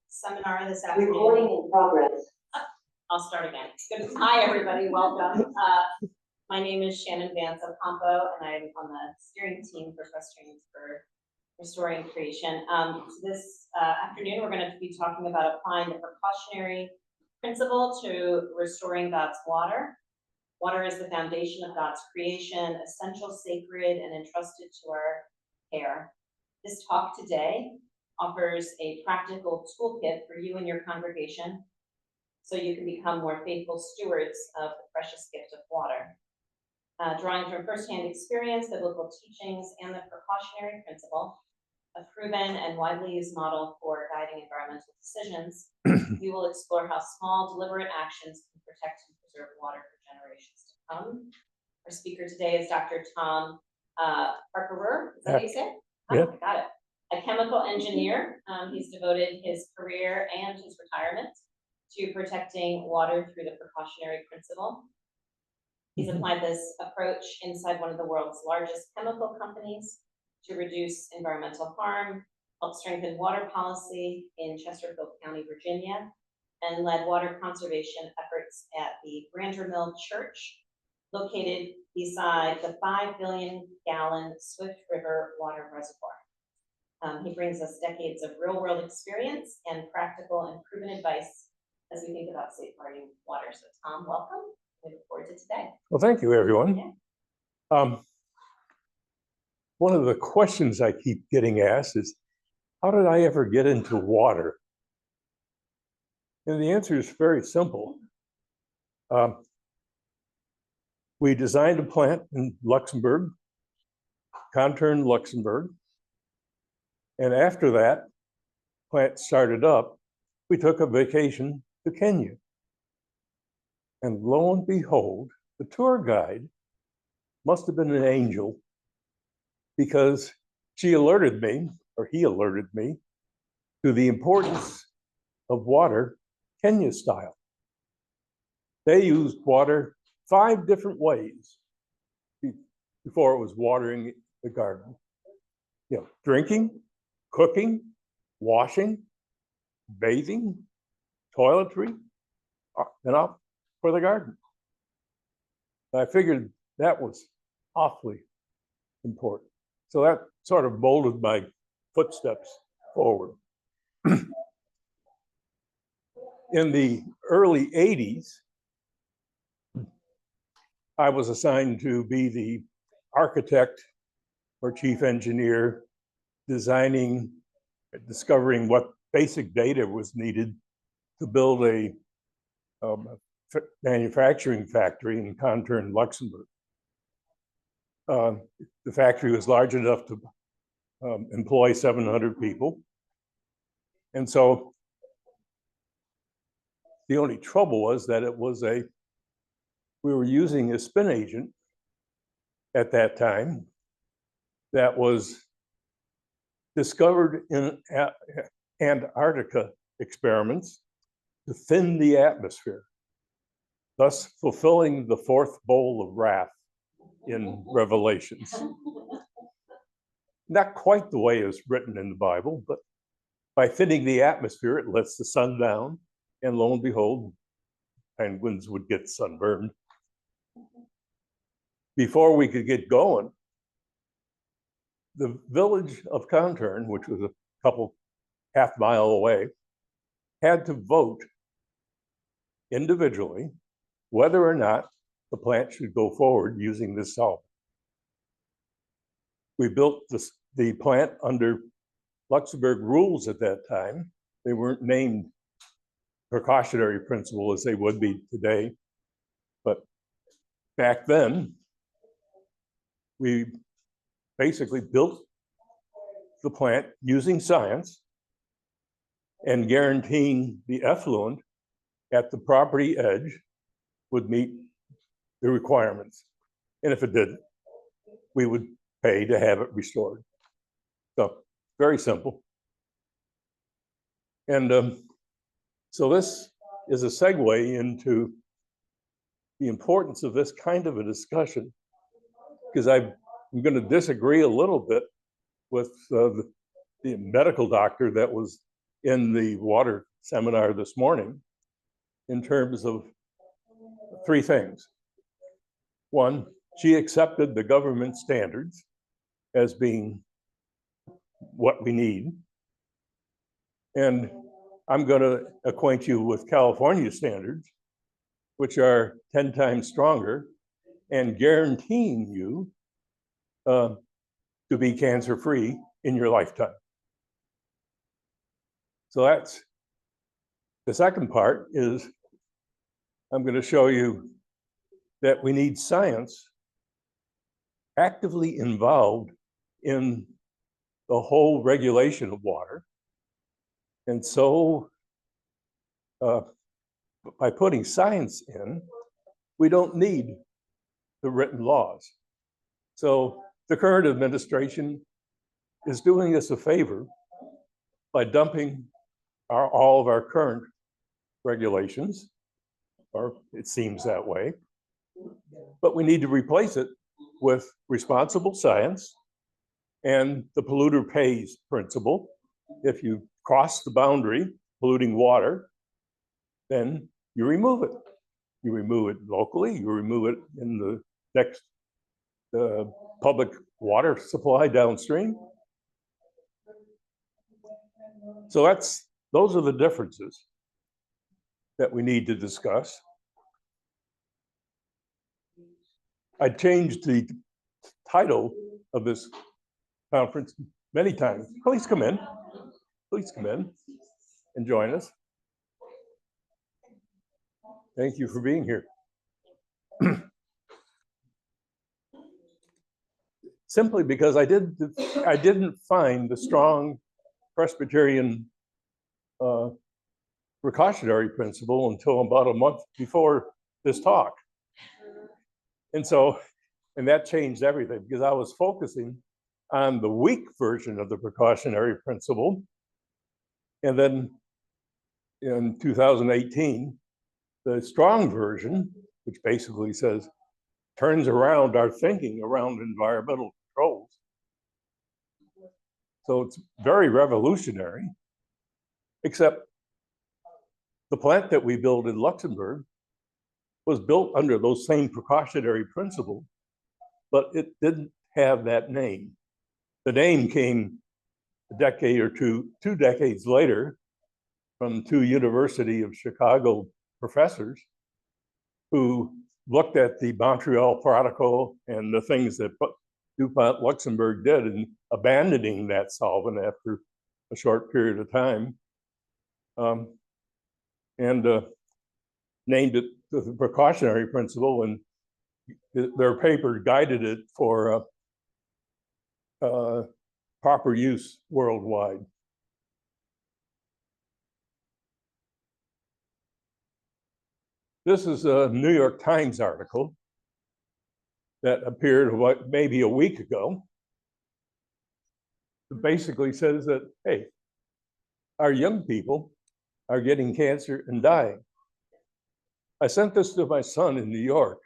seminar this afternoon. Recording in progress. I'll start again. Good. Hi, everybody. Welcome. My name is Shannon Vance of Compo, and I'm on the steering team for Equestrians for Restoring Creation. This afternoon, we're going to be talking about applying the precautionary principle to restoring God's water. Water is the foundation of God's creation, essential, sacred, and entrusted to our care. This talk today offers a practical toolkit for you and your congregation so you can become more faithful stewards of the precious gift of water. Drawing from firsthand experience, biblical teachings, and the precautionary principle, a proven and widely used model for guiding environmental decisions, we will explore how small, deliberate actions can protect and preserve water for generations to come. Our speaker today is Dr. Tom Pakurar. Is that how you say it? Yeah. Oh, got it. A chemical engineer. He's devoted his career and his retirement to protecting water through the precautionary principle. He's applied this approach inside one of the world's largest chemical companies to reduce environmental harm, help strengthen water policy in Chesterfield County, Virginia, and led water conservation efforts at the Brander Mill Church, located beside the 5 billion gallon Swift River water reservoir. He brings us decades of real-world experience and practical and proven advice as we think about safeguarding water. So Tom, welcome. We look forward to today. Well, thank you, everyone. Yeah. One of the questions I keep getting asked is, how did I ever get into water? And the answer is very simple. We designed a plant in Luxembourg, Contern, Luxembourg. And after that plant started up, we took a vacation to Kenya. And lo and behold, the tour guide must have been an angel, because she alerted me, or he alerted me, to the importance of water Kenya style. They used water 5 different ways before it was watering the garden. You know, drinking, cooking, washing, bathing, toiletry, and up for the garden. I figured that was awfully important. So that sort of molded my footsteps forward. In the early 80s, I was assigned to be the architect or chief engineer, discovering what basic data was needed to build a manufacturing factory in Contern, Luxembourg. The factory was large enough to employ 700 people. And so the only trouble was that we were using a spin agent at that time that was discovered in Antarctica experiments to thin the atmosphere, thus fulfilling the 4th bowl of wrath in Revelations. Not quite the way it's written in the Bible, but by thinning the atmosphere, it lets the sun down, and lo and behold, penguins would get sunburned. Before we could get going, the village of Contern, which was a couple half-mile away, had to vote individually whether or not the plant should go forward using this solvent. We built the plant under Luxembourg rules at that time. They weren't named precautionary principle as they would be today. But back then, we basically built the plant using science and guaranteeing the effluent at the property edge would meet the requirements. And if it didn't, we would pay to have it restored. So very simple. And so this is a segue into the importance of this kind of a discussion, because I'm going to disagree a little bit with the medical doctor that was in the water seminar this morning in terms of three things. One, she accepted the government standards as being what we need. And I'm going to acquaint you with California standards, which are 10 times stronger and guaranteeing you to be cancer-free in your lifetime. So that's the second part. Is I'm going to show you that we need science actively involved in the whole regulation of water. And so by putting science in, we don't need the written laws. So the current administration is doing us a favor by dumping all of our current regulations, or it seems that way. But we need to replace it with responsible science and the polluter pays principle. If you cross the boundary, polluting water, then you remove it. You remove it locally, you remove it in the next public water supply downstream. So those are the differences that we need to discuss. I changed the title of this conference many times. Please come in. Please come in and join us. Thank you for being here. Simply because I didn't find the strong Presbyterian precautionary principle until about a month before this talk. And that changed everything, because I was focusing on the weak version of the precautionary principle. And then in 2018, the strong version, which basically says, turns around our thinking around environmental controls. So it's very revolutionary, except the plant that we built in Luxembourg was built under those same precautionary principles, but it didn't have that name. The name came a decade or two decades later from two University of Chicago professors who looked at the Montreal Protocol and the things that DuPont Luxembourg did in abandoning that solvent after a short period of time, and named it the precautionary principle, and their paper guided it for proper use worldwide. This is a New York Times article that appeared maybe a week ago. It basically says that, hey, our young people are getting cancer and dying. I sent this to my son in New York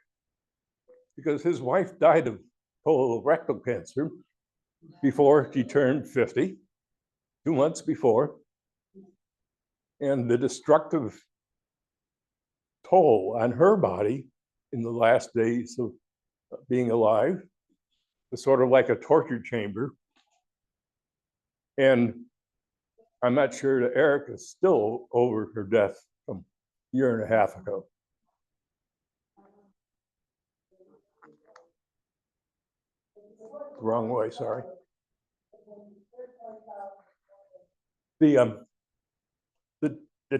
because his wife died of colorectal cancer before she turned 50, 2 months before. And the destructive toll on her body in the last days of being alive was sort of like a torture chamber. And I'm not sure that Erica's still over her death from a year and a half ago. Wrong way, sorry. The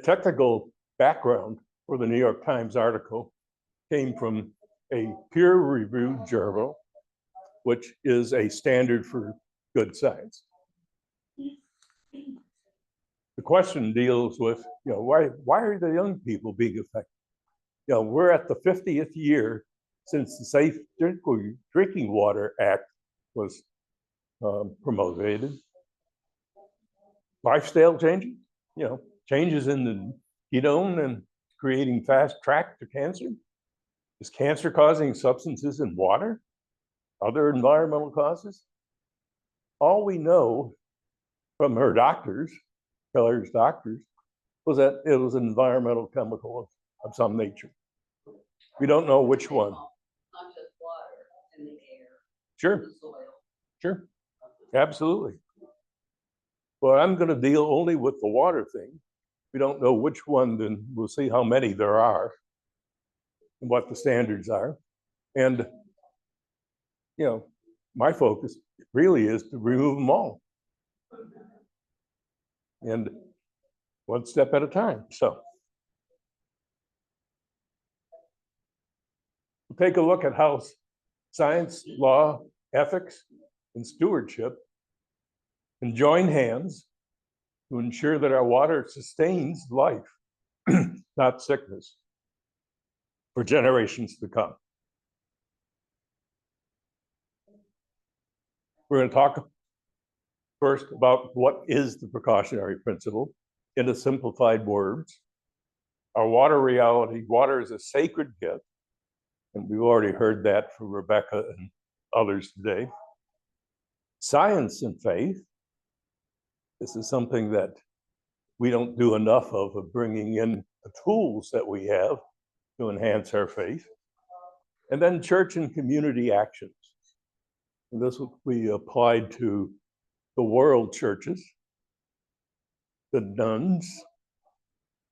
technical background for the New York Times article came from a peer-reviewed journal, which is a standard for good science. The question deals with, why are the young people being affected? We're at the 50th year since the Safe Drinking Water Act was promulgated. Lifestyle changes, changes in the ketone and creating fast track to cancer. Is cancer causing substances in water? Other environmental causes? All we know from our doctors Keller's doctors, was that it was an environmental chemical of some nature. We don't know which one. Not just water in the air, Sure, the soil. sure, absolutely. But I'm going to deal only with the water thing. We don't know which one, then we'll see how many there are and what the standards are. And, you know, my focus really is to remove them all. And one step at a time. So we'll take a look at how science, law, ethics, and stewardship can join hands to ensure that our water sustains life, not sickness, for generations to come. We're going to talk first about what is the precautionary principle in a simplified words. Our water reality, water is a sacred gift, and we've already heard that from Rebecca and others today. Science and faith, this is something that we don't do enough of bringing in the tools that we have to enhance our faith. And then church and community actions. And this will be applied to the world churches, the nuns,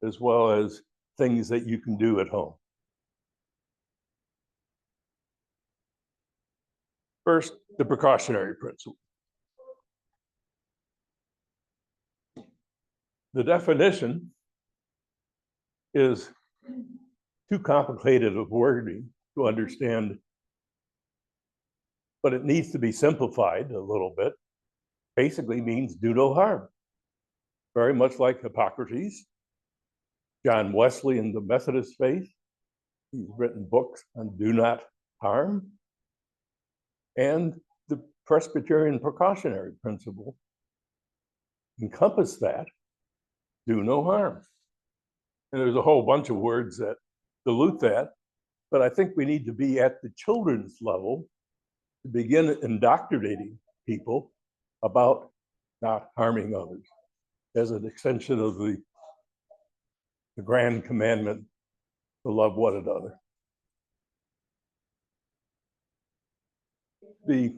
as well as things that you can do at home. First, the precautionary principle. The definition is too complicated of wording to understand, but it needs to be simplified a little bit. Basically means do no harm. Very much like Hippocrates, John Wesley in the Methodist faith. He's written books on do not harm. And the Presbyterian precautionary principle encompass that, do no harm. And there's a whole bunch of words that dilute that, but I think we need to be at the children's level to begin indoctrinating people about not harming others as an extension of the grand commandment to love one another. The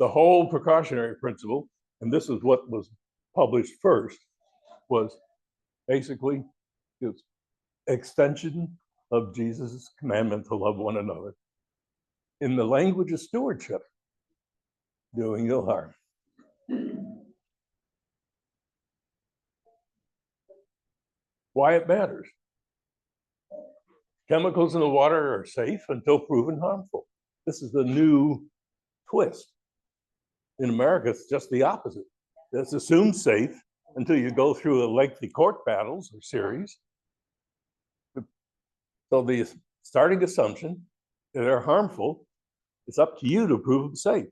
whole precautionary principle, and this is what was published first, was basically its extension of Jesus' commandment to love one another in the language of stewardship, doing no harm. Why it matters. Chemicals in the water are safe until proven harmful. This is the new twist. In America, it's just the opposite. It's assumed safe until you go through a lengthy court battles or series. So the starting assumption that they're harmful, it's up to you to prove them safe.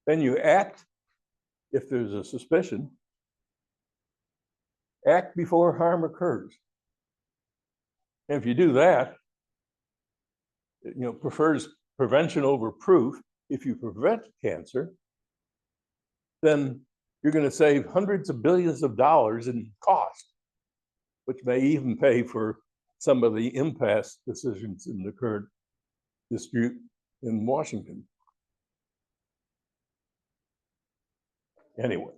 Then you act if there's a suspicion. Act before harm occurs. And if you do that, prefers prevention over proof. If you prevent cancer, then you're going to save hundreds of billions of dollars in cost, which may even pay for some of the impasse decisions in the current dispute in Washington. Anyway,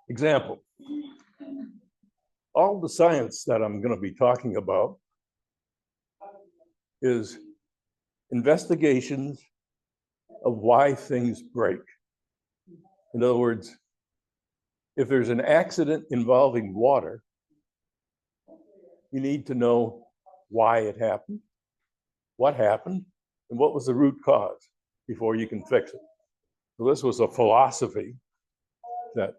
example. All the science that I'm going to be talking about is investigations of why things break. In other words, if there's an accident involving water, you need to know why it happened, what happened, and what was the root cause before you can fix it. So this was a philosophy that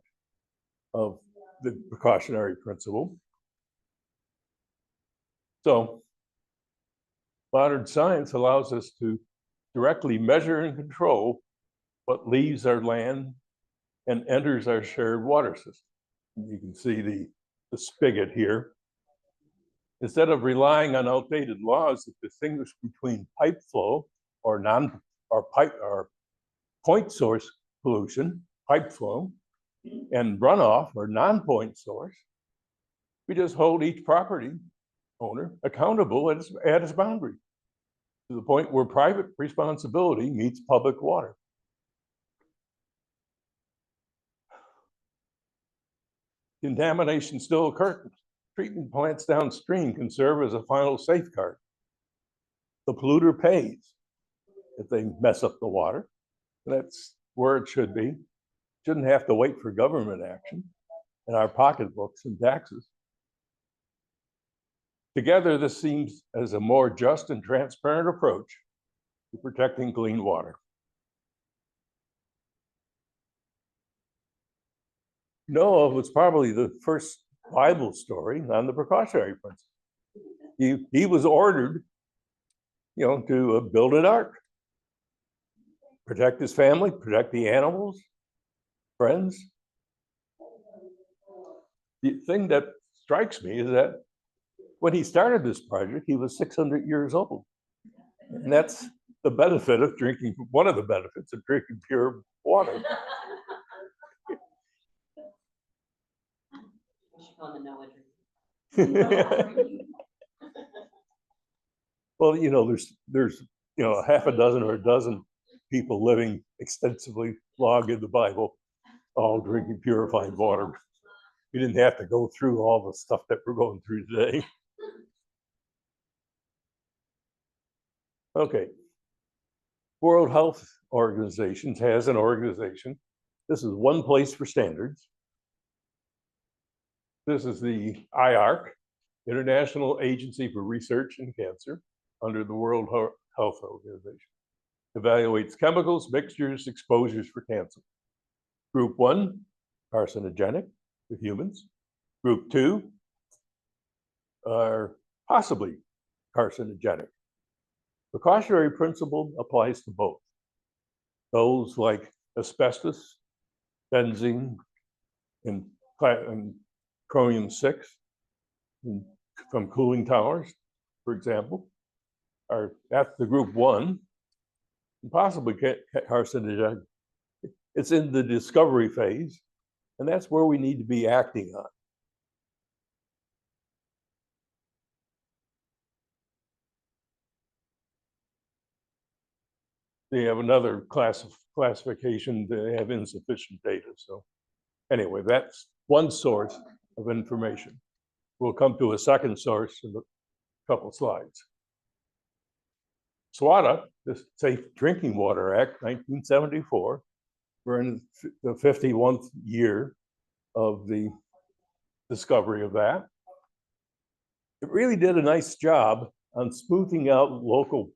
of the precautionary principle. So modern science allows us to directly measure and control what leaves our land and enters our shared water system. You can see the spigot here. Instead of relying on outdated laws that distinguish between pipe flow or point source pollution, pipe flow, and runoff or non-point source, we just hold each property owner accountable at its boundary to the point where private responsibility meets public water. Contamination still occurs. Treatment plants downstream can serve as a final safeguard. The polluter pays if they mess up the water. That's where it should be. Shouldn't have to wait for government action in our pocketbooks and taxes. Together, this seems as a more just and transparent approach to protecting clean water. Noah was probably the first Bible story on the precautionary principle. He was ordered, to build an ark, protect his family, protect the animals, friends. The thing that strikes me is that when he started this project, he was 600 years old. And that's the benefit of drinking, one of the benefits of drinking pure water. On the Noah drink. Well, there's a half a dozen or a dozen people living extensively long in the Bible, all drinking purified water. We didn't have to go through all the stuff that we're going through today. Okay. World Health Organization has an organization. This is one place for standards. This is the IARC, International Agency for Research in Cancer, under the World Health Organization. Evaluates chemicals, mixtures, exposures for cancer. Group 1, carcinogenic to humans. Group 2 are possibly carcinogenic. Precautionary principle applies to both. Those like asbestos, benzene, and chromium-6 from cooling towers, for example, are at the group 1, and possibly carcinogenic. It's in the discovery phase, and that's where we need to be acting on. They have another classification. They have insufficient data. So anyway, that's one source of information. We'll come to a second source in a couple slides. SWATA, the Safe Drinking Water Act, 1974. We're in the 51st year of the discovery of that. It really did a nice job on smoothing out local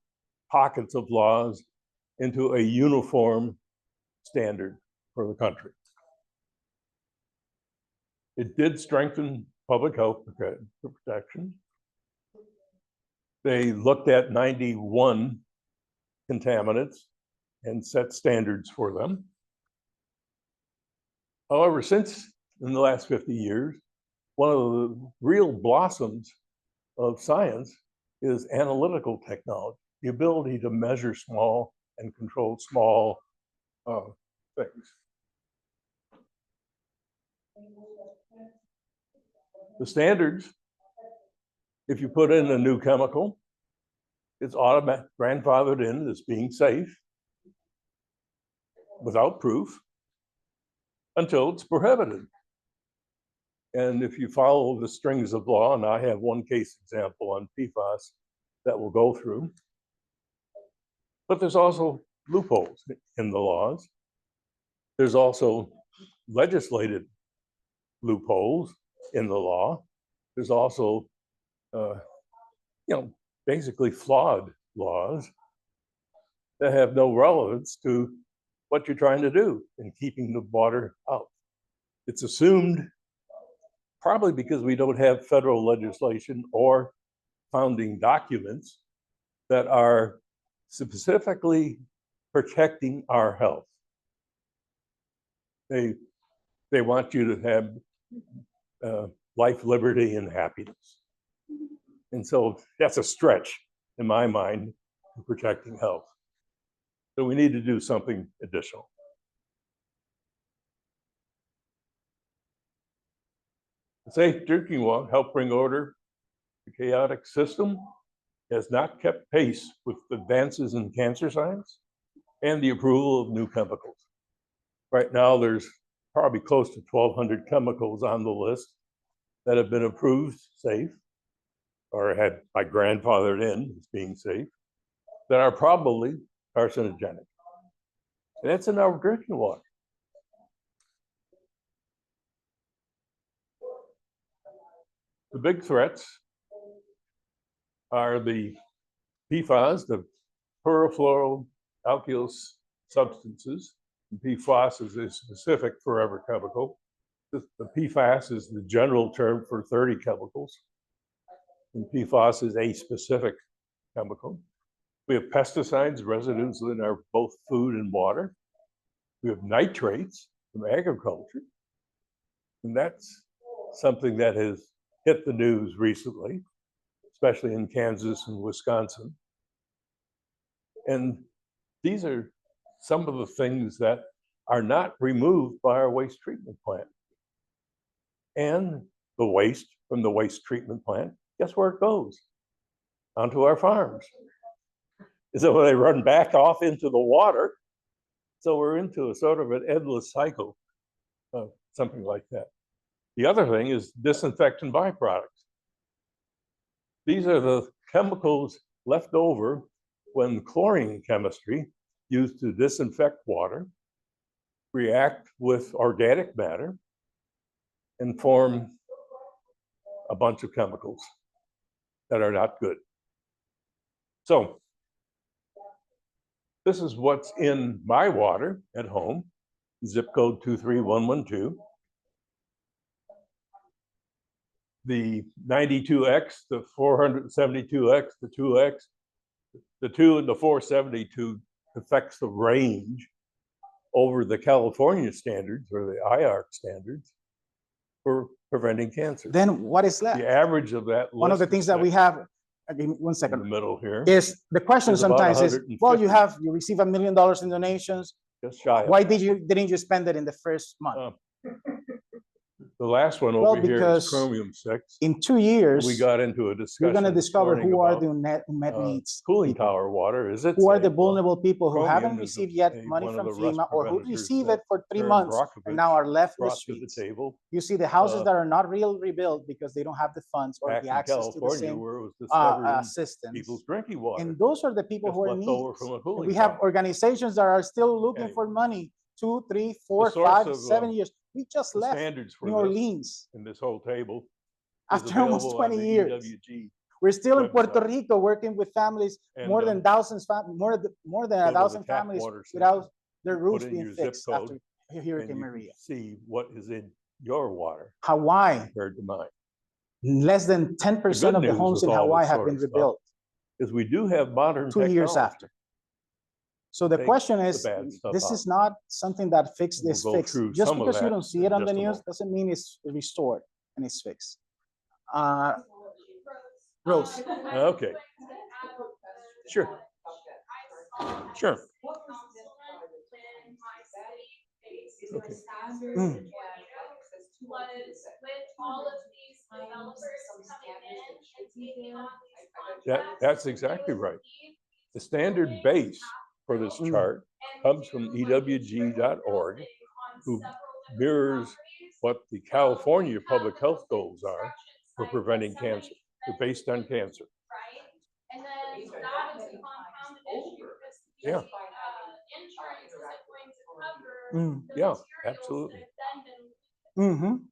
pockets of laws into a uniform standard for the country. It did strengthen public health protection. They looked at 91 contaminants and set standards for them. However, since in the last 50 years, one of the real blossoms of science is analytical technology, the ability to measure small and control small things. The standards, if you put in a new chemical, it's automatically grandfathered in as being safe without proof until it's prohibited. And if you follow the strings of law, and I have one case example on PFAS that we'll go through, but there's also loopholes in the laws. There's also legislated loopholes in the law. There's also, basically flawed laws that have no relevance to what you're trying to do in keeping the water out. It's assumed, probably because we don't have federal legislation or founding documents that are specifically protecting our health. They want you to have life, liberty, and happiness. And so that's a stretch in my mind to protecting health. So we need to do something additional. Safe drinking water help bring order to chaotic system, has not kept pace with advances in cancer science and the approval of new chemicals. Right now, there's probably close to 1,200 chemicals on the list that have been approved safe or had my grandfathered in as being safe that are probably carcinogenic. And that's in our drinking water. The big threats are the PFAS, the perfluoroalkyl substances. PFAS is specific forever chemical. The PFAS is the general term for 30 chemicals. And PFAS is a specific chemical. We have pesticides, residues in our both food and water. We have nitrates from agriculture. And that's something that has hit the news recently, especially in Kansas and Wisconsin. And these are some of the things that are not removed by our waste treatment plant. And the waste from the waste treatment plant, guess where it goes? Onto our farms. So they run back off into the water. So we're into a sort of an endless cycle of something like that. The other thing is disinfectant byproducts. These are the chemicals left over when chlorine chemistry used to disinfect water react with organic matter and form a bunch of chemicals that are not good. So this is what's in my water at home, zip code 23112. The 92X, the 472X, the 2X, the 2 and the 472 affects the range over the California standards or the IARC standards for preventing cancer. Then what is left? The average of that One of the things that we have, again, 1 in the second, middle here, is the question is about sometimes is, well, 150. you receive $1 million in donations. just shy of Why that. didn't you spend it in the first month? The last one Well, over here is because chromium 6. In 2 years, We got into a discussion. you're going to this discover morning who are about, the unmet needs. cooling people. tower water. Is it Who are the safe? Well, vulnerable people who haven't chromium is received yet money one of from the rust FEMA or who preventers receive that it for 3 Aaron months Brockovich and now are left in the brought to the streets. table You see the houses uh, that are not rebuilt because they don't have the funds or back the in access to the California, same where it was discovered in systems. people's drinking water. And those are the people just who are left in over need. from a And cooling we have tower. organizations that are still looking Anyway. for money, 2, 3, 4, source 5, of, 7 years. We just The left standards for New this Orleans in this whole table is after almost available on 20 the years. EWG. We're still in Puerto website. Rico working with families, And, more than thousands, more than go a to the thousand tap families water without system, their put roofs in being your zip fixed code, after and Hurricane you Maria. can see what is in your water Hawaii, compared to mine. less than 10% of the news homes with in all Hawaii this have sort been of stuff rebuilt Is we do have modern 2 years technology. after. So the Take question the is, bad stuff this out. is not something that fixed And is we'll go fixed. through Just some of because you that don't see in it on just the a news moment. doesn't mean it's restored and it's fixed. Rose. Okay. Sure. Sure. Okay. Was with all of these developers coming in and taking on these contracts. That's exactly right. The standard base for this chart comes from EWG.org, who mirrors what the California public health goals are for preventing cancer. They're based on cancer. Right? And then that is a compounded issue. because Yeah. Insurance isn't going to cover the Yeah, materials absolutely. that have then been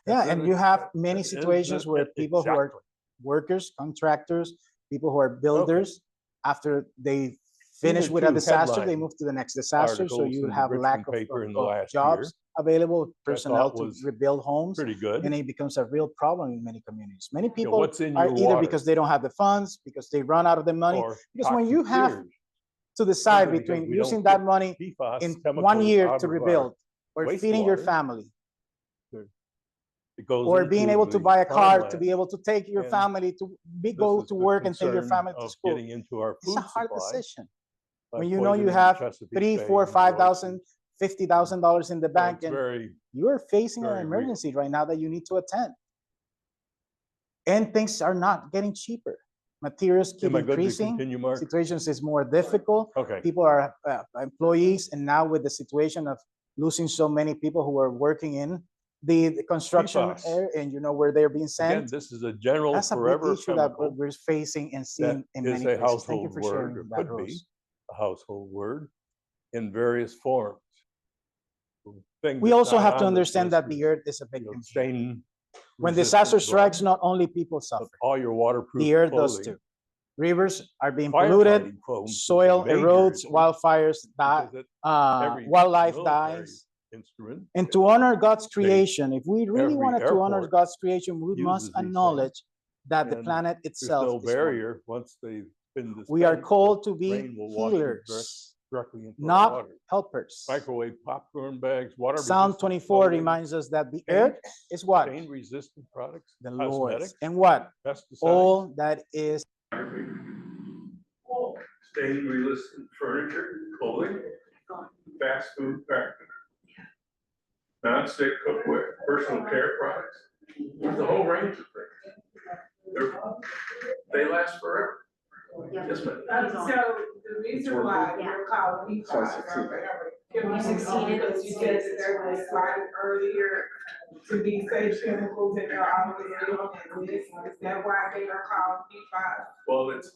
Yeah, That's and it. you have many That is situations where people who are exactly. workers, contractors, people who are builders, after they finish with a two disaster, they headline move to the next disaster. So articles you in the have lack Richmond paper in the of last jobs available, personnel thought to was rebuild homes, Pretty good. and it becomes a real problem in many communities. Many people what's in are your either water? because they don't have the funds, because they run out of the money. Or Because when you toxic have tears, to decide simply because between we don't using that get money PFAS in chemicals 1 year out to of our rebuild, or feeding your wastewater, family, it goes or being into able to the buy a car to farmland. be able to take your And family to This go is to the work and take your concern family to of school. Getting into our It's a food hard supply decision. When you know you poisoning have Chesapeake $3, Bay $4, and $5,000, $50,000 in the so bank, it's and very, you're facing an very real. emergency right now that you need to attend. And things are not getting cheaper. Materials keep am I good to increasing. continue, Mark? Situations is more difficult. Okay, People are employees, and now with the situation of losing so many people who are working in the construction PFAS. area, and you know where they're being again, sent. this is a general That's a big forever issue that chemical we're facing and seeing in is many a places. Thank you household for word, sharing or that, could be Rose. a household word in various forms. Thing We that's also not have to on this understand list that the is, earth is a you big know, container. stain When resistant disaster strikes, gloves, not only people but suffer, all your waterproof the earth does clothing. too. Rivers are being polluted, Firefighting foam is a soil major erodes, issue wildfires die, because every wildlife military dies. instrument And to honor God's creation, if we really every wanted to honor airport God's creation, we must uses these acknowledge that the and planet there's itself no is one. barrier once they've been dispensed. We are called to the be rain will wash it healers, directly into the not water. helpers. Microwave popcorn bags, water Psalm resistant 24 clothing, reminds us that the paint, earth is what? stain resistant products, The Lord's. cosmetics, And what? pesticides, All that is. stain resistant furniture, clothing, fast food packaging, non-stick cookware, personal care products. There's a whole range of things. They last forever. Yes, ma'am. So the reason why you're calling me can we succeed because you said that there was a slide earlier to be safe chemicals and they're always on this, is that why they are called PFAS? Well, it's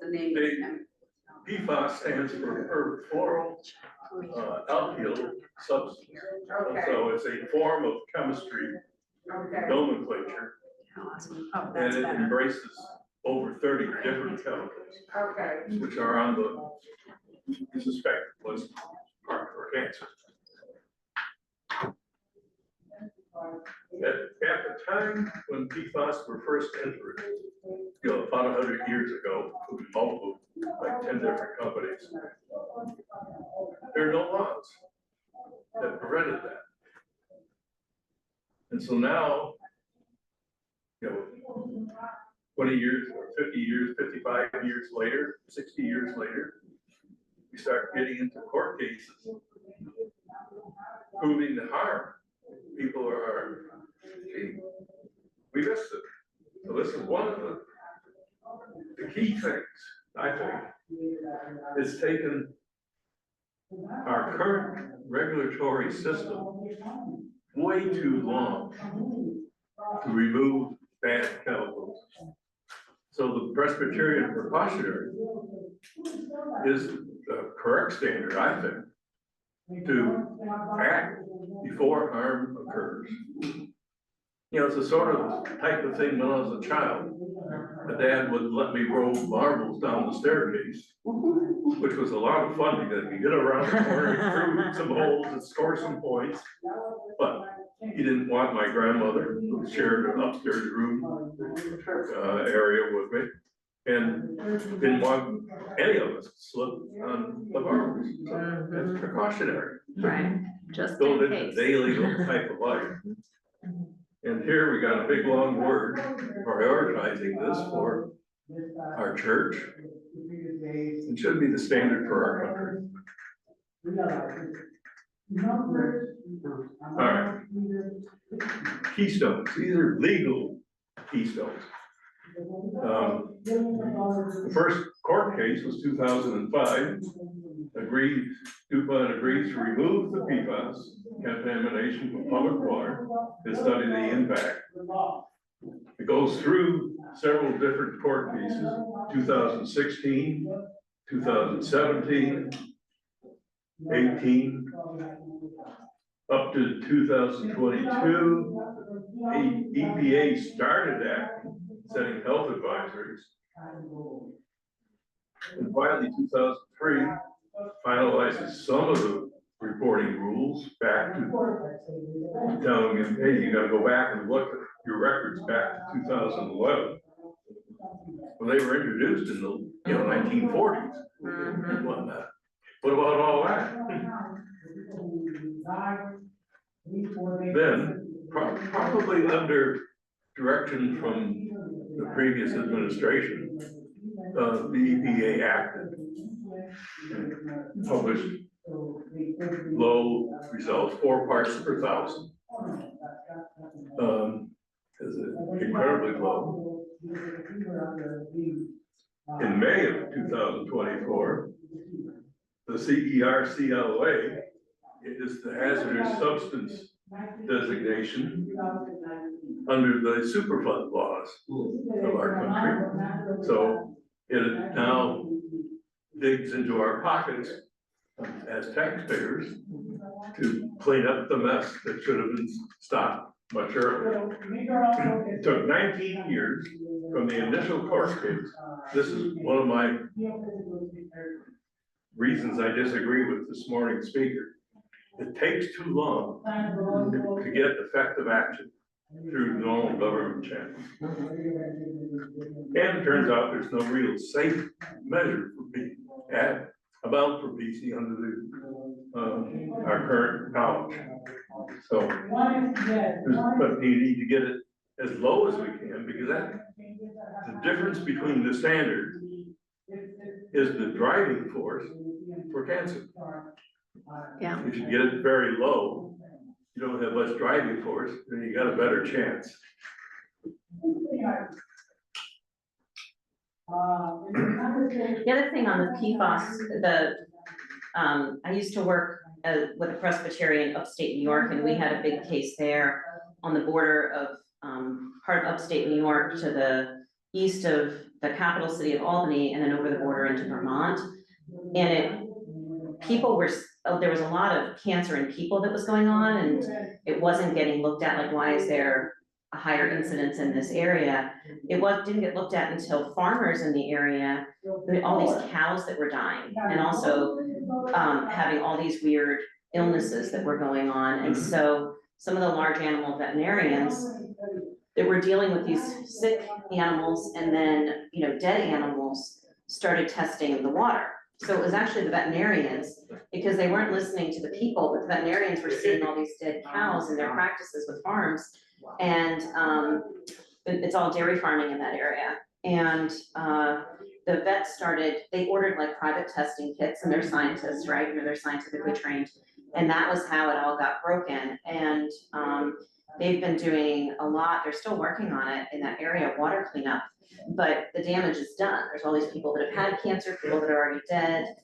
the name. PFAS stands for alkyl substance. Okay, So it's a form of chemistry okay. nomenclature, Oh, and that's it better. embraces over 30 different chemicals, Okay, which are on the suspected list for cancer. At the time when PFAS were first entered, you know, about 100 years ago, with multiple, like 10 different companies, there are no laws that prevented that. And so now, you know, 20 years or 50 years, 55 years later, 60 years later, we start getting into court cases proving the harm. People are, gee, we missed it. So this is one of the key things, I think, is taken our current regulatory system way too long to remove bad chemicals. So the Presbyterian Precautionary is the correct standard, I think, to act before harm occurs. You know, it's a sort of type of thing when I was a child. My dad would let me roll marbles down the staircase, which was a lot of fun because you get around the corner, through some holes and score some points. But he didn't want my grandmother, who shared an upstairs room area with me, and didn't want any of us to slip on the marbles. So it's precautionary. Right, just Build in into case. daily type of life. And here we got a big long word prioritizing this for our church. It should be the standard for our country. All right. Keystones, these are legal keystones. The first court case was 2005. DuPont agrees to remove the PFAS contamination from public water and study the impact. It goes through several different court cases, 2016, 2017, 18, up to 2022. EPA started acting, setting health advisories. And finally, 2003 finalizes some of the reporting rules back to telling them, hey, you gotta go back and look at your records back to 2011. Well, they were introduced in the 1940s. What about all that? Then, probably under direction from the previous administration, the EPA acted published low results, 4 parts per thousand. Is incredibly low. In May of 2024, the CERCLA is the hazardous substance designation under the Superfund laws of our country. So it now digs into our pockets as taxpayers to clean up the mess that should have been stopped much earlier. It took 19 years from the initial court case. This is one of my reasons I disagree with this morning's speaker. It takes too long to get effective action through normal government channels. And it turns out there's no real safe measure for about for BC under the our current knowledge. So, but we need to get it as low as we can, because that the difference between the standard is the driving force for cancer. Yeah. If you get it very low, you don't have much driving force, then you got a better chance. The other thing on the PFAS, I used to work with a Presbyterian upstate New York, and we had a big case there on the border of part of upstate New York to the east of the capital city of Albany, and then over the border into Vermont. And there was a lot of cancer in people that was going on, and it wasn't getting looked at, like, why is there a higher incidence in this area? It didn't get looked at until farmers in the area, all these cows that were dying, and also having all these weird illnesses that were going on. And so some of the large animal veterinarians that were dealing with these sick animals and then, dead animals, started testing the water. So it was actually the veterinarians, because they weren't listening to the people, but the veterinarians were seeing all these dead cows in their practices with farms. And it's all dairy farming in that area. And the vets they ordered like private testing kits, and they're scientists, right? They're scientifically trained. And that was how it all got broken. And they've been doing a lot, they're still working on it in that area, water cleanup, but the damage is done. There's all these people that have had cancer, people that are already dead,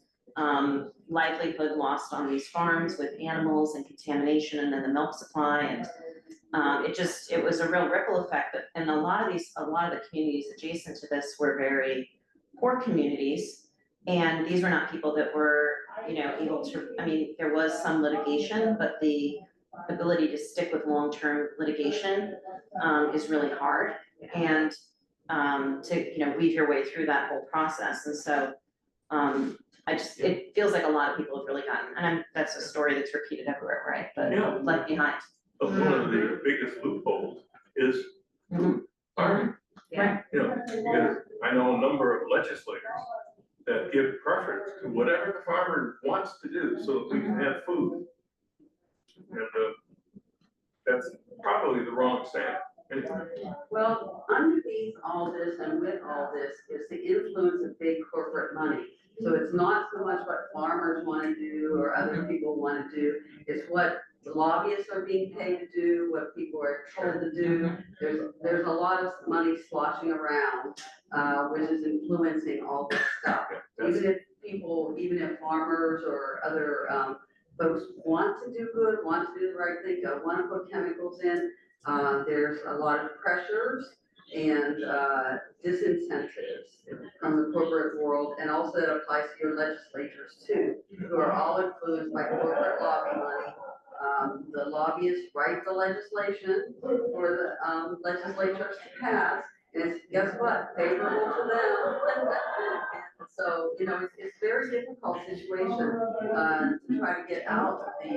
livelihood lost on these farms with animals and contamination, and then the milk supply. And it was a real ripple effect. And a lot of the communities adjacent to this were very poor communities. And these were not people that were, able to, there was some litigation, but the ability to stick with long-term litigation is really hard. And to, weave your way through that whole process. And so it feels like a lot of people have really gotten, and that's a story that's repeated everywhere, right? But left behind. But one of the biggest loopholes is farming. Right. Because I know a number of legislators that give preference to whatever the farmer wants to do so that we can have food. And that's probably the wrong stand. Anyway. Well, underneath all this and with all this is the influence of big corporate money. So it's not so much what farmers want to do or other people want to do, it's what the lobbyists are being paid to do, what people are told to do. There's a lot of money sloshing around, which is influencing all this stuff. Even if farmers or other folks want to do good, want to do the right thing, don't want to put chemicals in, there's a lot of pressures and disincentives from the corporate world, and also it applies to your legislators too, who are all influenced by corporate lobby money. The lobbyists write the legislation for the legislatures to pass, and it's, guess what, favorable to them. So, it's a very difficult situation to try to get out of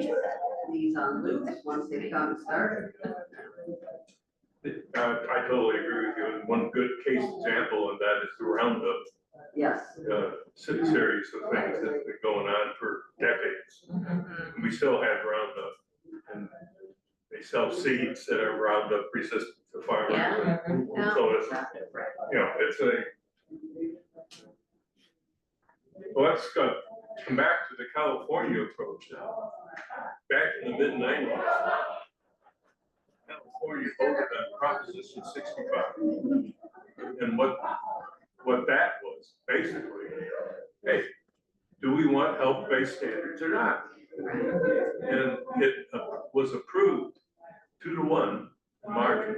these loops once they've gotten started. I totally agree with you. And one good case example of that is the Roundup. Yes. Series of things that's been going on for decades. And we still have Roundup, and they sell seeds that are Roundup resistant to farmers. Yeah. So it's, it's well, let's come back to the California approach now. Back in the mid-90s, California voted on Proposition 65. And what that was, basically, hey, do we want health-based standards or not? And it was approved 2-to-1 margin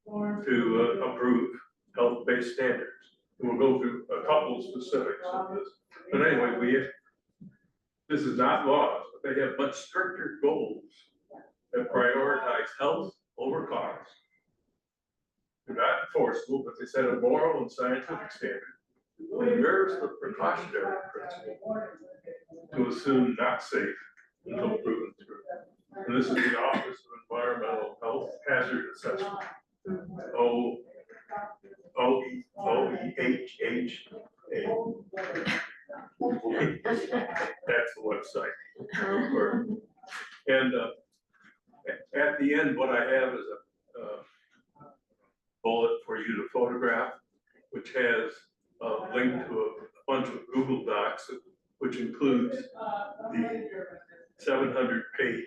to approve health-based standards. And we'll go through a couple of specifics of this. But anyway, this is not laws, but they have much stricter goals that prioritize health over cost. They're not enforceable, but they set a moral and scientific standard. And there's the precautionary principle to assume not safe until proven true. And this is the Office of Environmental Health Hazard Assessment. OEHHA. That's the website. And at the end, what I have is a bullet for you to photograph, which has a link to a bunch of Google Docs, which includes the 700-page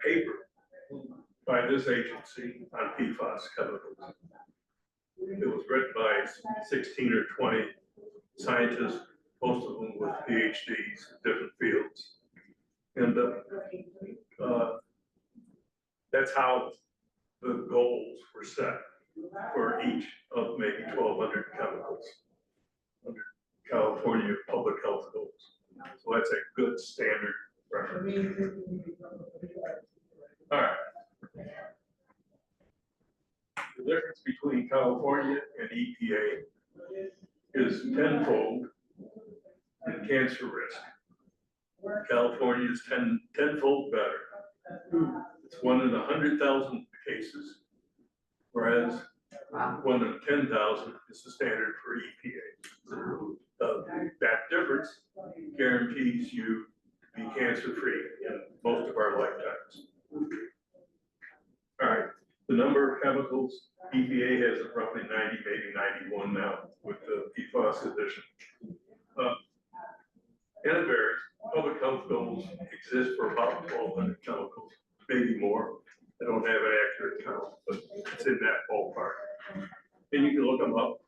paper by this agency on PFAS chemicals. It was written by 16 or 20 scientists, most of them with Ph.D.s in different fields. And that's how the goals were set for each of maybe 1,200 chemicals under California public health goals. So that's a good standard reference. All right. The difference between California and EPA is tenfold in cancer risk. California is tenfold better. It's 1 in 100,000 cases, whereas 1 in 10,000 is the standard for EPA. That difference guarantees you to be cancer-free in most of our lifetimes. All right, the number of chemicals, EPA has roughly 90, maybe 91 now with the PFAS addition. And it varies. Public health goals exist for about 1,200 chemicals, maybe more. I don't have an accurate count, but it's in that ballpark. And you can look them up.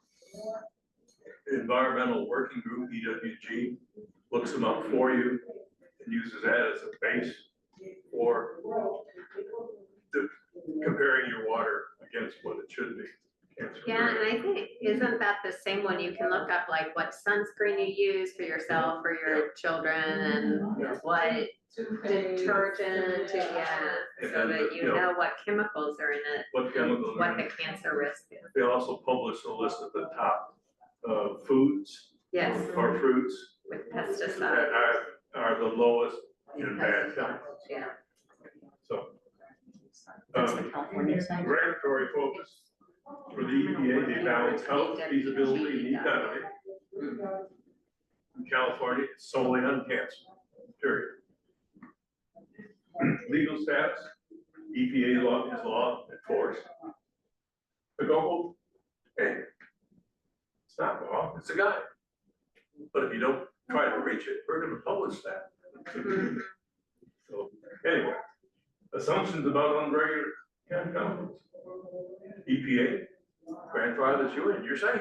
The Environmental Working Group, EWG, looks them up for you and uses that as a base for comparing your water against what it should be. Yeah, and I think, isn't that the same one? You can look up like what sunscreen you use for yourself, for your children, and what detergent, so that you know what chemicals are in it, what chemicals, what the cancer risk is. They also publish a list of the top foods Yes, or fruits with that pesticides, are the lowest in bad chemicals. yeah. So That's the California side. regulatory focus for the EPA, they balance health, feasibility, and economy. In California, it's solely on cancer, period. Legal status, EPA law is law enforced. The goal, hey, it's not law, it's a guide. But if you don't try to reach it, we're gonna publish that. So anyway, assumptions about unregulated chemicals. EPA grandfathers you in, you're safe.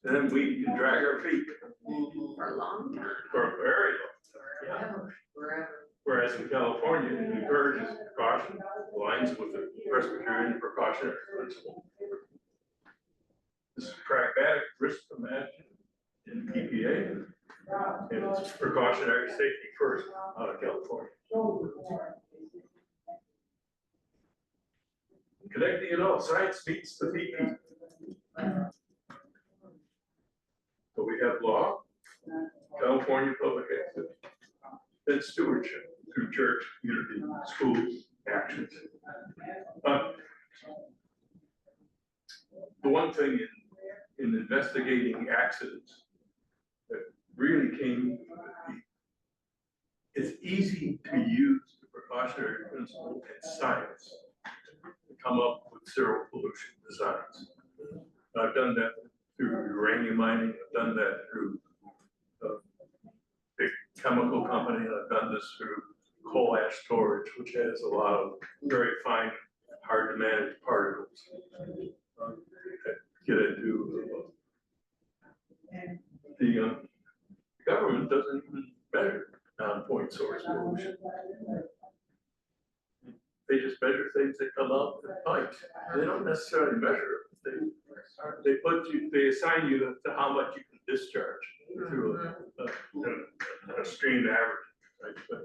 And then we can drag our feet For a long time. for a very long time. Yeah. Forever. Whereas in California, it encourages precaution, aligns with the Presbyterian precautionary principle. This is pragmatic risk management in EPA, and it's precautionary safety first out of California. Connecting it all, science meets the people. So we have law, California public activity, then stewardship through church, community, schools, actions. The one thing in investigating accidents that really came, it's easy to use the precautionary principle in science to come up with zero pollution designs. I've done that through uranium mining, I've done that through chemical company, and I've done this through coal ash storage, which has a lot of very fine, hard to manage particles that get into the government doesn't even measure non-point source pollution. They just measure things that come up and bite. They don't necessarily measure it. They assign you to how much you can discharge through a stream average, right? But,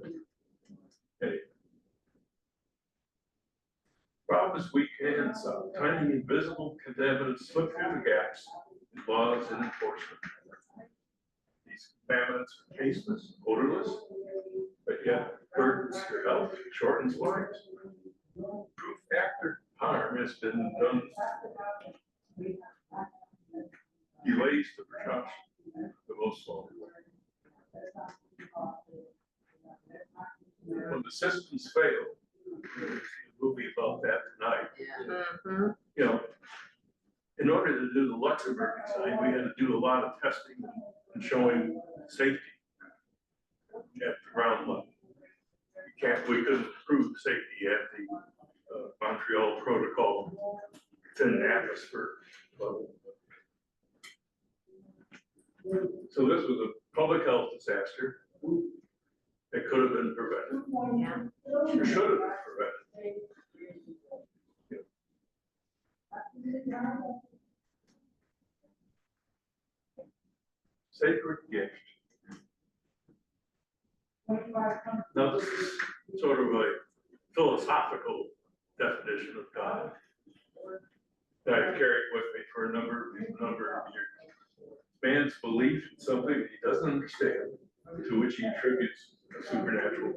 hey. Problem is we can, some tiny invisible contaminants slip through the gaps in laws and enforcement. These contaminants are tasteless, odorless, but yet burdens your health, shortens lives. Proof after harm has been done. Delays the precaution the most vulnerable. When the systems fail, we'll see a movie about that tonight. Yeah. You know, in order to do the Luxembourg design, we had to do a lot of testing and showing safety at the ground level. We couldn't prove safety at the Montreal Protocol thin atmosphere level. So this was a public health disaster that could have been prevented. Or should have been prevented. Sacred gift. Now this is sort of a philosophical definition of God that I've carried with me for a number of years. Man's belief in something that he doesn't understand, to which he attributes a supernatural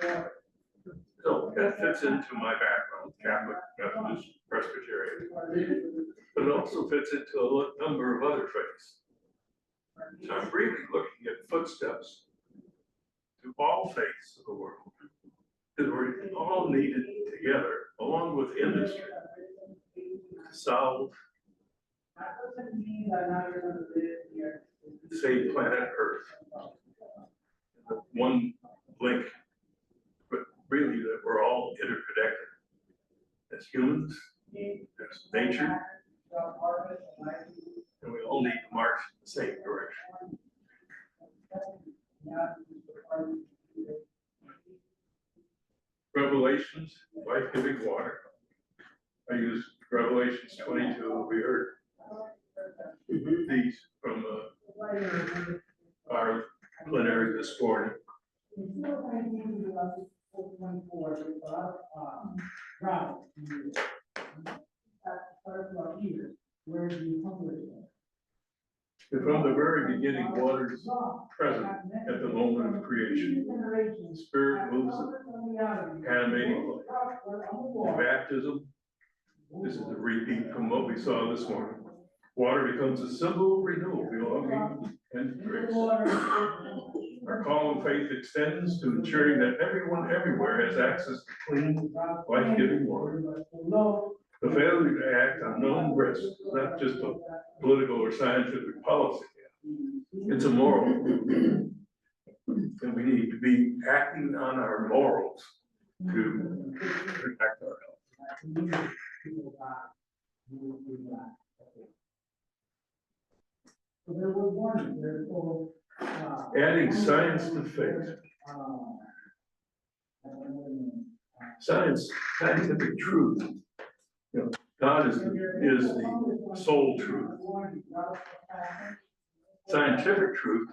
power. So that fits into my background, Catholic, Methodist, Presbyterian, but it also fits into a number of other faiths. So I'm really looking at footsteps to all faiths of the world, because we're all needed together, along with industry, to solve, save planet Earth. One link, but really that we're all interconnected as humans, as nature, and we all need to march in the same direction. Revelations, life-giving water. I use Revelations 22. We heard these from our plenary this morning. And from the very beginning, water is present at the moment of creation. The Spirit moves it, animating life. In baptism, this is a repeat from what we saw this morning. Water becomes a symbol of renewal, belonging, and grace. Our call of faith extends to ensuring that everyone everywhere has access to clean, life-giving water. The failure to act on known risks is not just a political or scientific policy. It's a moral. And we need to be acting on our morals to protect our health. Adding science to faith. Scientific truth. You know, God is the sole truth. Scientific truth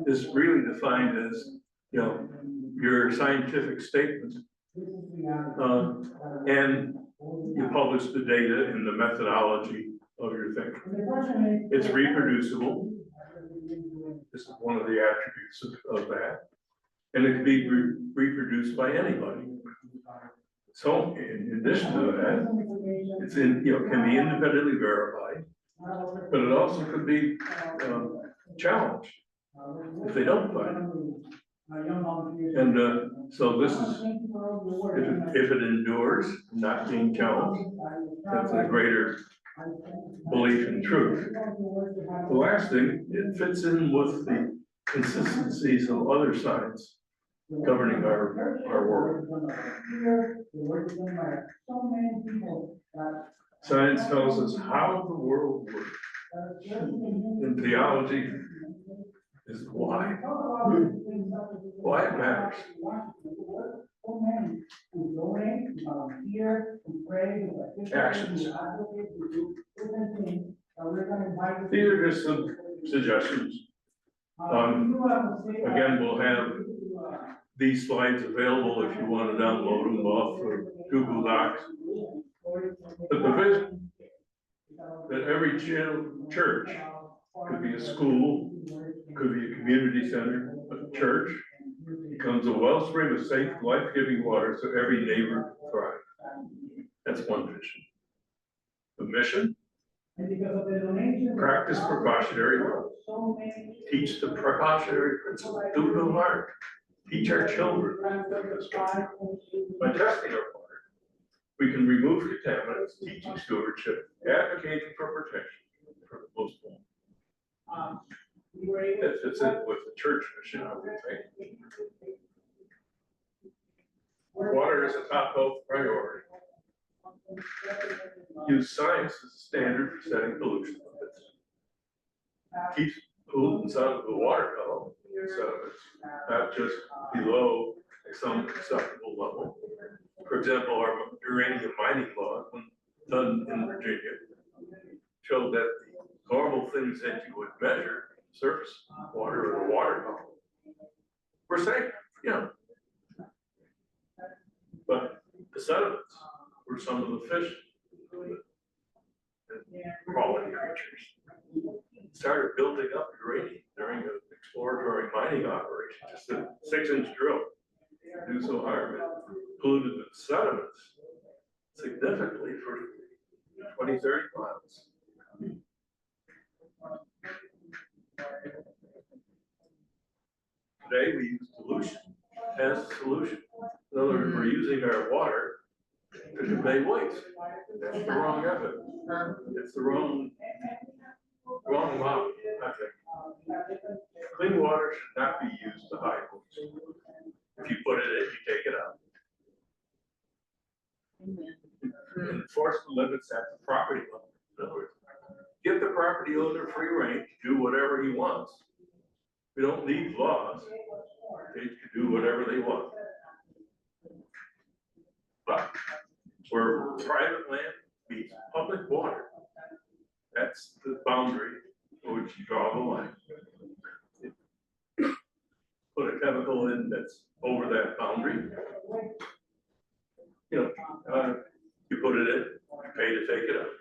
is really defined as, you know, your scientific statement, and you publish the data and the methodology of your thinking. It's reproducible. This is one of the attributes of that, and it can be reproduced by anybody. So, in addition to that, it's can be independently verified, but it also could be challenged if they don't find it. And so this is, if it endures, not being challenged, that's a greater belief in truth. The last thing, it fits in with the consistencies of other science governing our world. Science tells us how the world works. And theology is why. Why it matters. Actions. These are just some suggestions. Again, we'll have these slides available if you want to download them off of Google Docs. But the vision that every church could be a school, could be a community center, a church becomes a wellspring of safe, life-giving water so every neighbor thrives. That's one vision. The mission: practice precautionary love. Teach the precautionary principle. Do no harm. Teach our children this way. By testing our water, we can remove contaminants, teaching stewardship, advocating for protection for the most vulnerable. That fits in with the church mission, I would think. Water is a top health priority. Use science as a standard for setting pollution limits. Keep pollutants out of the water column sediments, not just below some acceptable level. For example, our uranium mining law, when done in Virginia, showed that the normal things that you would measure, surface water or the water column, were safe, yeah. But the sediments were some of the fish and quality creatures. Started building up uranium during an exploratory mining operation, just a 6-inch drill. Do so harm, it polluted the sediments significantly for 20, 30 miles. Today we use dilution as a solution. In other words, we're using our water to convey waste. That's the wrong effort. It's the wrong model, I think. Clean water should not be used to hide waste. If you put it in, you take it out. Enforce the limits at the property level. In other words, give the property owner free rein to do whatever he wants. We don't need laws. They can do whatever they want. But where private land meets public water, that's the boundary for which you draw the line. Put a chemical in that's over that boundary. You know, you put it in, you pay to take it out.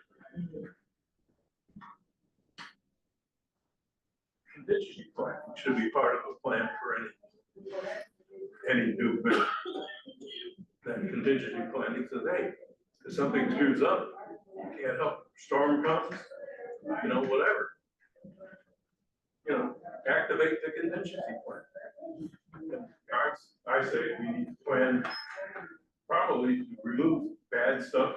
Contingency plan should be part of a plan for any new measure. That contingency planning says, hey, if something screws up, you can't help. Storm comes, you know, whatever. You know, activate the contingency plan. I say we need to plan probably to remove bad stuff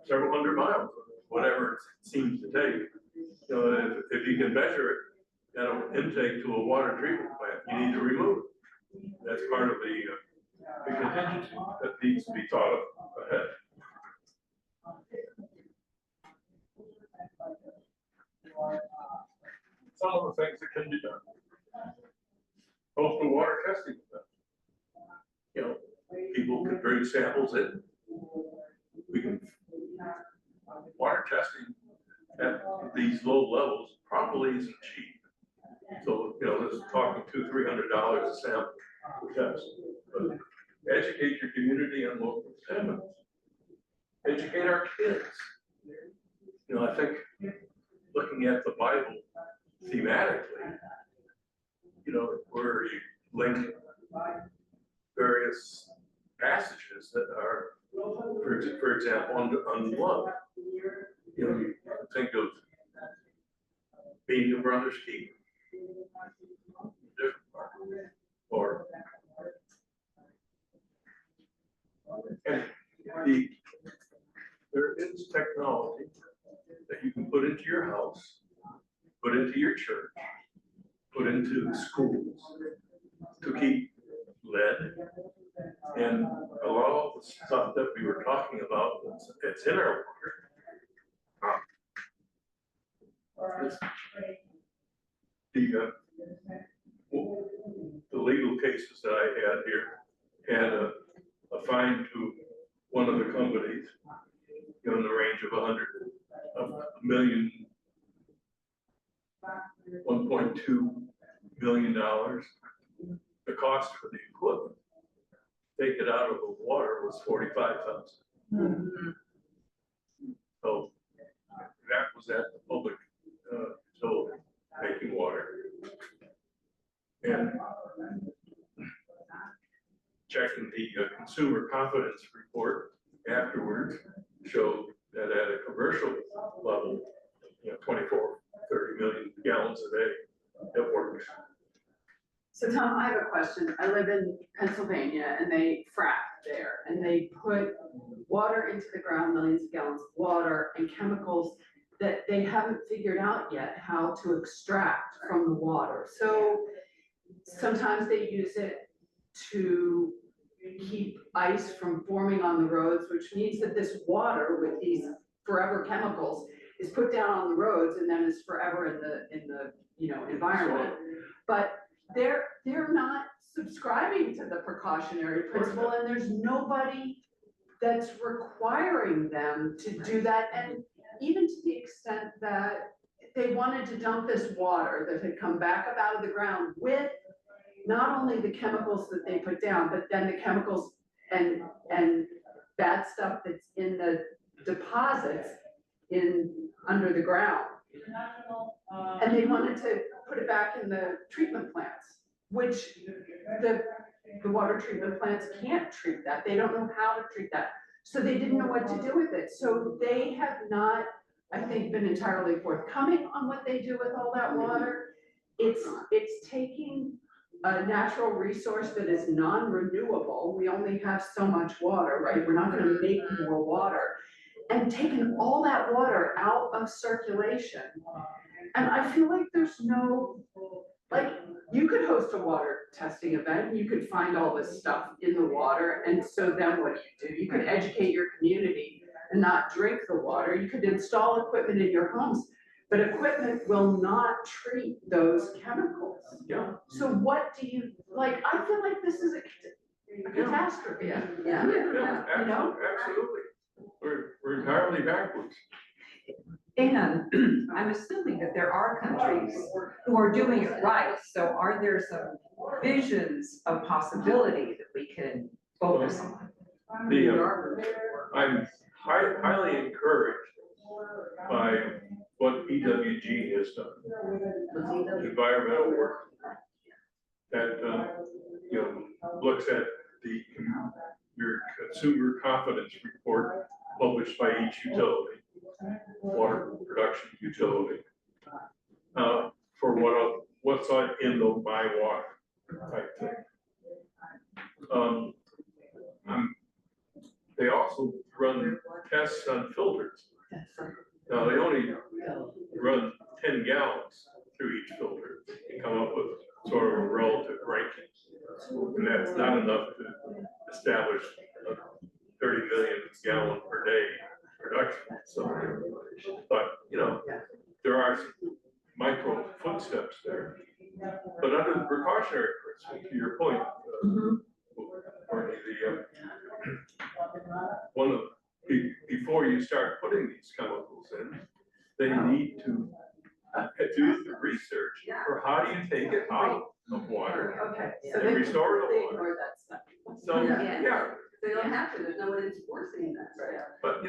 several hundred miles, whatever it seems to take. You know, if you can measure it at an intake to a water treatment plant, you need to remove it. That's part of the contingency that needs to be thought of ahead. Some of the things that can be done. Coastal water testing. You know, people can bring samples in. We can water testing at these low levels probably isn't cheap. So, you know, this is talking $200–300 a sample to test. But educate your community on local contaminants. Educate our kids. You know, I think looking at the Bible thematically, you know, where you link various passages that are, for example, on love. You know, you think of being a brother's keeper, or and there is technology that you can put into your house, put into your church, put into the schools to keep lead. And a lot of the stuff that we were talking about, it's in our water. The legal cases that I had here had a fine to one of the companies in the range of $1.2 million. The cost for the equipment, take it out of the water, was $45,000. So that was at the public utility making water. And checking the consumer confidence report afterwards showed that at a commercial level, 24, 30 million gallons a day, it works. So Tom, I have a question. I live in Pennsylvania and they frack there and they put water into the ground, millions of gallons of water and chemicals that they haven't figured out yet how to extract from the water. So sometimes they use it to keep ice from forming on the roads, which means that this water with these forever chemicals is put down on the roads and then is forever in the environment. But they're not subscribing to the precautionary principle, and there's nobody that's requiring them to do that. And even to the extent that they wanted to dump this water that had come back up out of the ground with not only the chemicals that they put down, but then the chemicals and bad stuff that's in the deposits under the ground. And they wanted to put it back in the treatment plants, which the water treatment plants can't treat that. They don't know how to treat that. So they didn't know what to do with it. So they have not, I think, been entirely forthcoming on what they do with all that water. It's taking a natural resource that is non-renewable. We only have so much water, right? We're not gonna make more water. And taking all that water out of circulation. And I feel like there's no, like, you could host a water testing event, and you could find all this stuff in the water, and so then what do? You could educate your community and not drink the water. You could install equipment in your homes, but equipment will not treat those chemicals. Yeah. So what do you, like, I feel like this is a catastrophe. Yeah, You know? absolutely. We're entirely backwards. And I'm assuming that there are countries who are doing it right. So are there some visions of possibility that we can focus on? I'm highly encouraged by what EWG has done, environmental work that looks at your consumer confidence report published by each utility, water production utility, for what's in the my water type thing. They also run tests on filters. Now they only run 10 gallons through each filter and come up with sort of a relative ranking. And that's not enough to establish a 30 million gallon per day production. So, but there are some micro footsteps there. But under the precautionary principle, to your point, Courtney, before you start putting these chemicals in, they need to do the research for how do you take it out of water and restore the water. Ignore that stuff. So, Yeah. They don't have to, there's no one enforcing that. But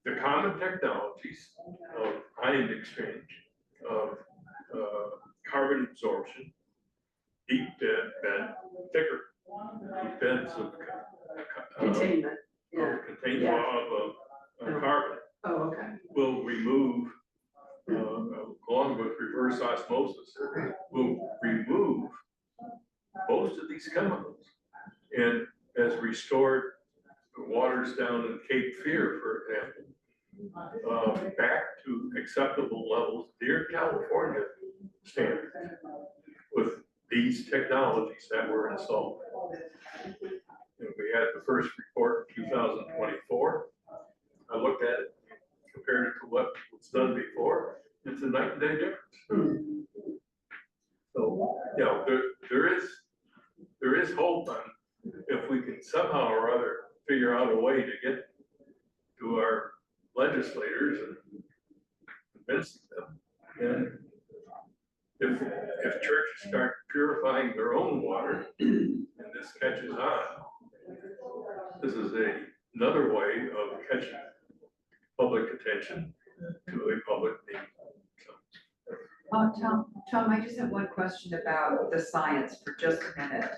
the common technologies of ion exchange, of carbon absorption, deep bed, thicker deep beds of Containment. containment of carbon Oh, okay. will remove, along with reverse osmosis, will remove most of these chemicals. And as restored waters down in Cape Fear, for example, back to acceptable levels near California standards with these technologies that were installed. And we had the first report in 2024. I looked at it, compared it to what was done before. It's a night and day difference. So, you know, there is hope on if we can somehow or other figure out a way to get to our legislators and convince them. And if churches start purifying their own water and this catches on, this is another way of catching public attention to a public need. Tom, I just have one question about the science for just a minute.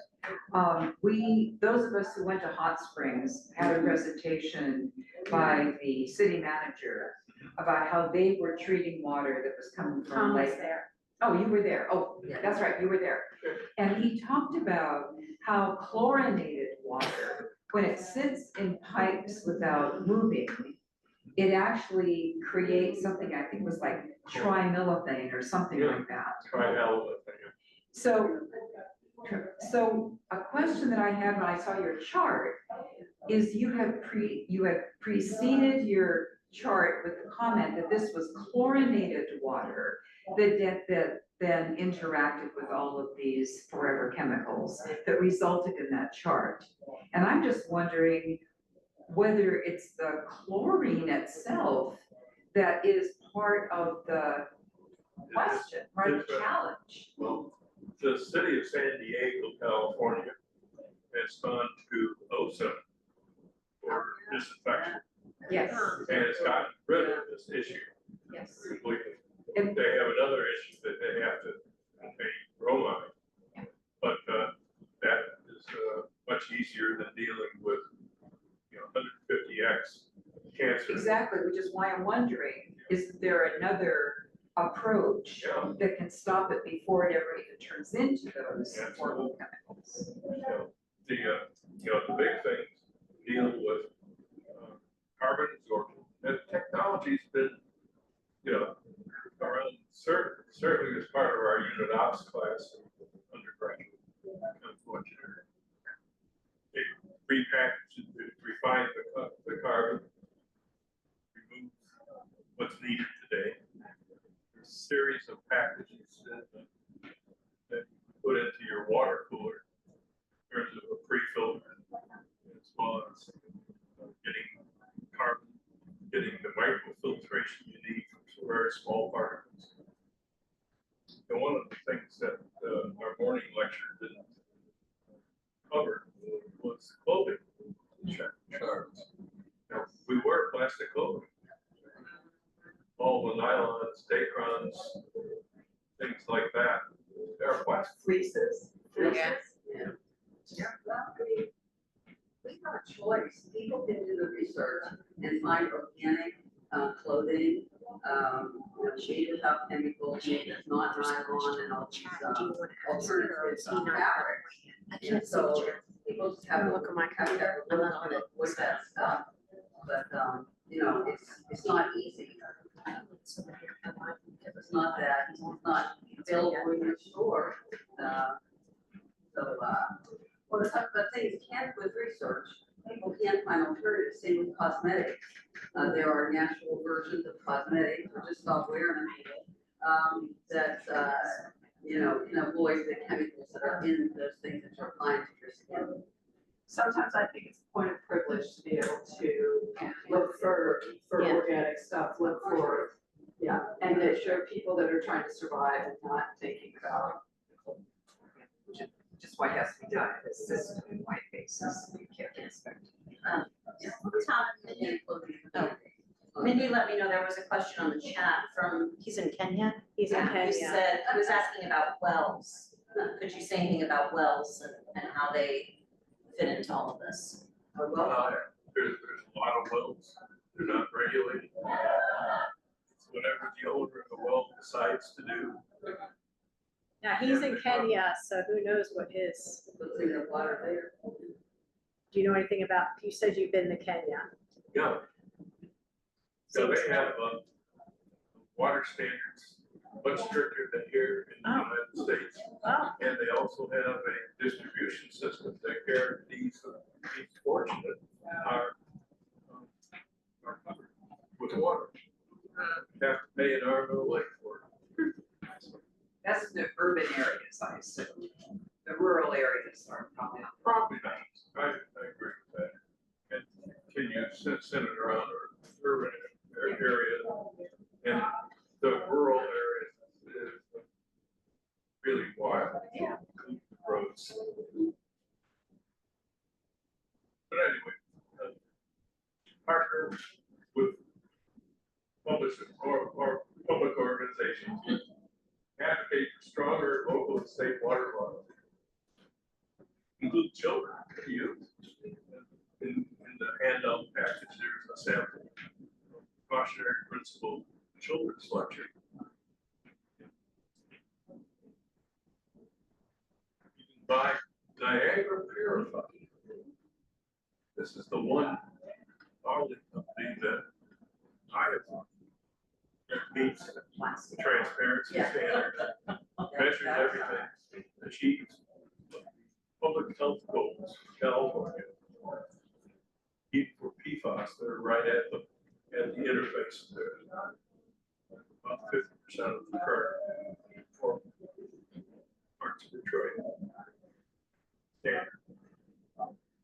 Those of us who went to Hot Springs had a presentation by the city manager about how they were treating water that was coming from Tom was Lake. there. Oh, you were there. Oh, Yeah. that's right, you were there. And he talked about how chlorinated water, when it sits in pipes without moving, it actually creates something, I think was like trimethane or something like that. Try hell. So a question that I had when I saw your chart is you have preceded your chart with the comment that this was chlorinated water that then interacted with all of these forever chemicals that resulted in that chart. And I'm just wondering whether it's the chlorine itself that is part of the question, part of the challenge. Well, the city of San Diego, California has gone to OSHA for disinfection. Yes, And it's gotten rid of this issue yes. completely. And They have another issue that they have to contain bromide. But that is much easier than dealing with, 150x cancer. exactly, which is why I'm wondering, is there another approach Yeah. that can stop it before it ever even turns into those Yeah. horrible chemicals? The big things deal with carbon absorption. And technology's been, around certainly as part of our unit ops class undergraduate. Unfortunately, they repackage it, refine the carbon, remove what's needed today. There's a series of packages that you put into your water cooler in terms of a pre-filter, as well as getting carbon, getting the microfiltration you need from very small particles. And one of the things that our morning lecture didn't cover was clothing shards. Now, we wear plastic clothing. All the nylons, dacrons, things like that. They're plastic. Fleeces. Yeah. Yeah, well, I mean, we have a choice. People can do the research and find organic clothing, made without chemicals, made with not nylon and all these alternatives on fabric. And so people just have to Look at my have calendar. to look with that stuff. But, it's not easy. It's not that, it's not available in your store. Well, the thing is, with research, people can find alternatives, same with cosmetics. There are natural versions of cosmetics, or just software that, can avoid the chemicals that are in those things that you're applying to your skin. Sometimes I think it's a point of privilege to be able to look for Yeah. organic stuff, look for, and make sure people that are trying to survive and not thinking about. Just why it has to be done on a system-wide basis. You can't expect. Tom, Mindy let me know there was a question on the chat from, he's in Kenya? He's in Who Kenya. said, he was asking about wells. Could you say anything about wells and how they fit into all of this? There's a lot of wells. They're not regulated. It's whatever the owner of the well decides to do. Now, he's in Kenya, so who knows what his, What's in the water there? do you know anything about, you said you've been to Kenya. Yeah. So they have, water standards much stricter than here in the United States. And they also have a distribution system that guarantees that the fortunate are covered with water. You have to pay an arm and a leg for it. That's the urban areas, I assume. The rural areas are probably not. Probably not. I agree with that. And can you send it around our urban area? And the rural area is really wild. Yeah. Roads. But anyway, partner with public or public organizations, advocate for stronger local and state water laws. Include children, youth. In the handout package, there's a sample cautionary principle children's lecture. You can buy Niagara Purified. This is the one bottling company that I have meets the transparency standard, measures everything, achieves public health goals, California. Even for PFAS, they're right at the interface there. About 50% of the current for parts of Detroit. Standard.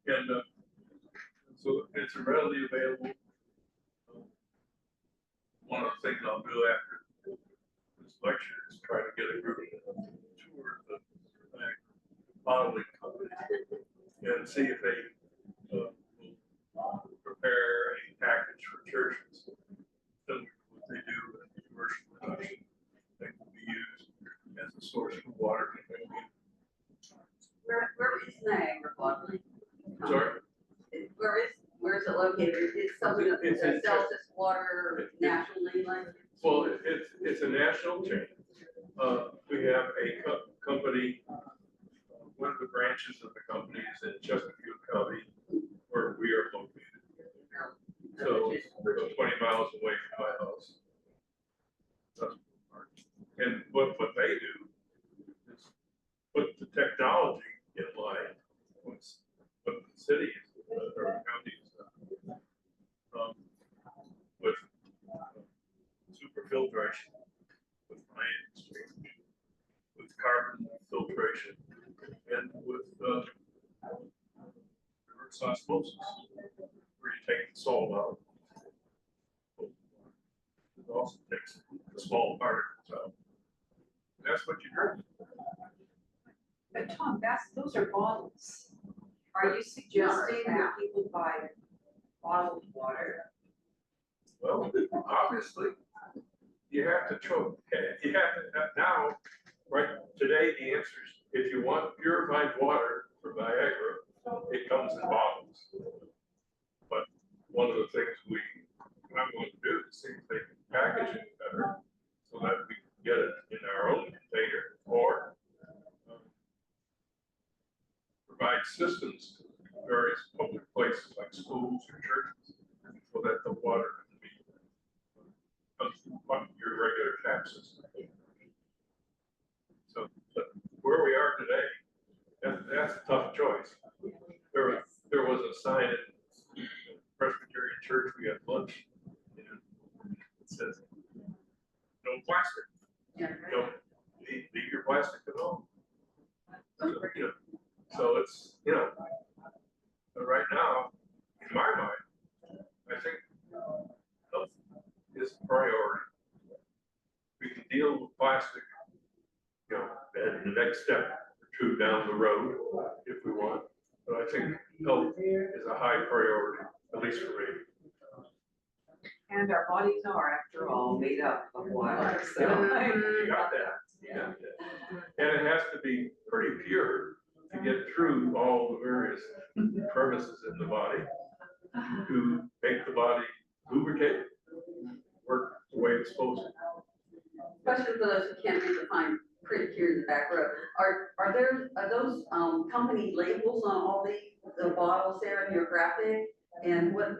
And so it's readily available. One of the things I'll do after this lecture is try to get a group to tour the bottling company and see if they will prepare a package for churches similar to what they do in commercial production that can be used as a source of water. Where is Niagara bottling? Sorry? Where's it located? It's something that It's sells its water nationally, like? Well, it's a national chain. We have a company, one of the branches of the company is in Chesterfield County, where we are located. So it's 20 miles away from my house. And what they do is put the technology in line with what the cities or counties with super filtration, with ion exchange, with carbon filtration, and with reverse osmosis, where you take the salt out. It also takes the small particles out. That's what you drink. But Tom, those are bottles. Are you suggesting that people buy bottled water? Well, obviously, you have to choke. You have to now, right? Today, the answer is if you want purified water from Niagara, it comes in bottles. But one of the things I'm going to do is see if they can package it better so that we can get it in our own container or provide systems to various public places like schools or churches so that the water can be your regular tap system. So where we are today, that's a tough choice. There was a sign at Presbyterian Church, we had lunch, and it says, no plastic. Don't leave your plastic at home. So it's, but right now, in my mind, I think health is a priority. We can deal with plastic, and the next step or two down the road if we want. But I think health is a high priority, at least for me. And our bodies are, after all, made up of water, so. You got that. Yeah. And it has to be pretty pure to get through all the various premises in the body to make the body lubricate, work the way it's supposed to. Question for those who can't read the fine print here in the back row. Are those company labels on all the bottles there in your graphic? And what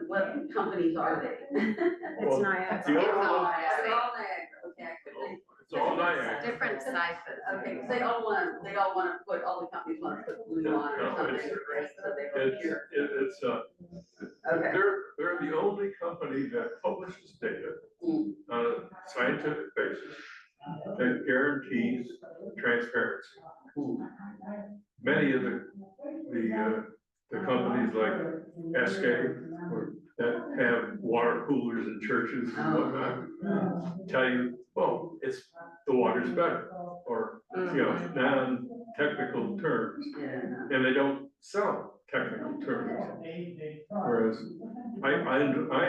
companies are they? It's Well, Niagara. the It's only all one- They're Niagara. all Niagara, okay, I couldn't. It's all Niagara. Different sizes. Okay, because they all want to put, all the companies want to put blue on or No, something, it's- right, so they go It's, here. it's, Okay. they're the only company that publishes data Mm. on a scientific basis that guarantees transparency. Many of the companies like SK or that have water coolers in churches and whatnot tell you, well, the water's better, or, non-technical terms, Yeah. and they don't sell technical terms. Whereas I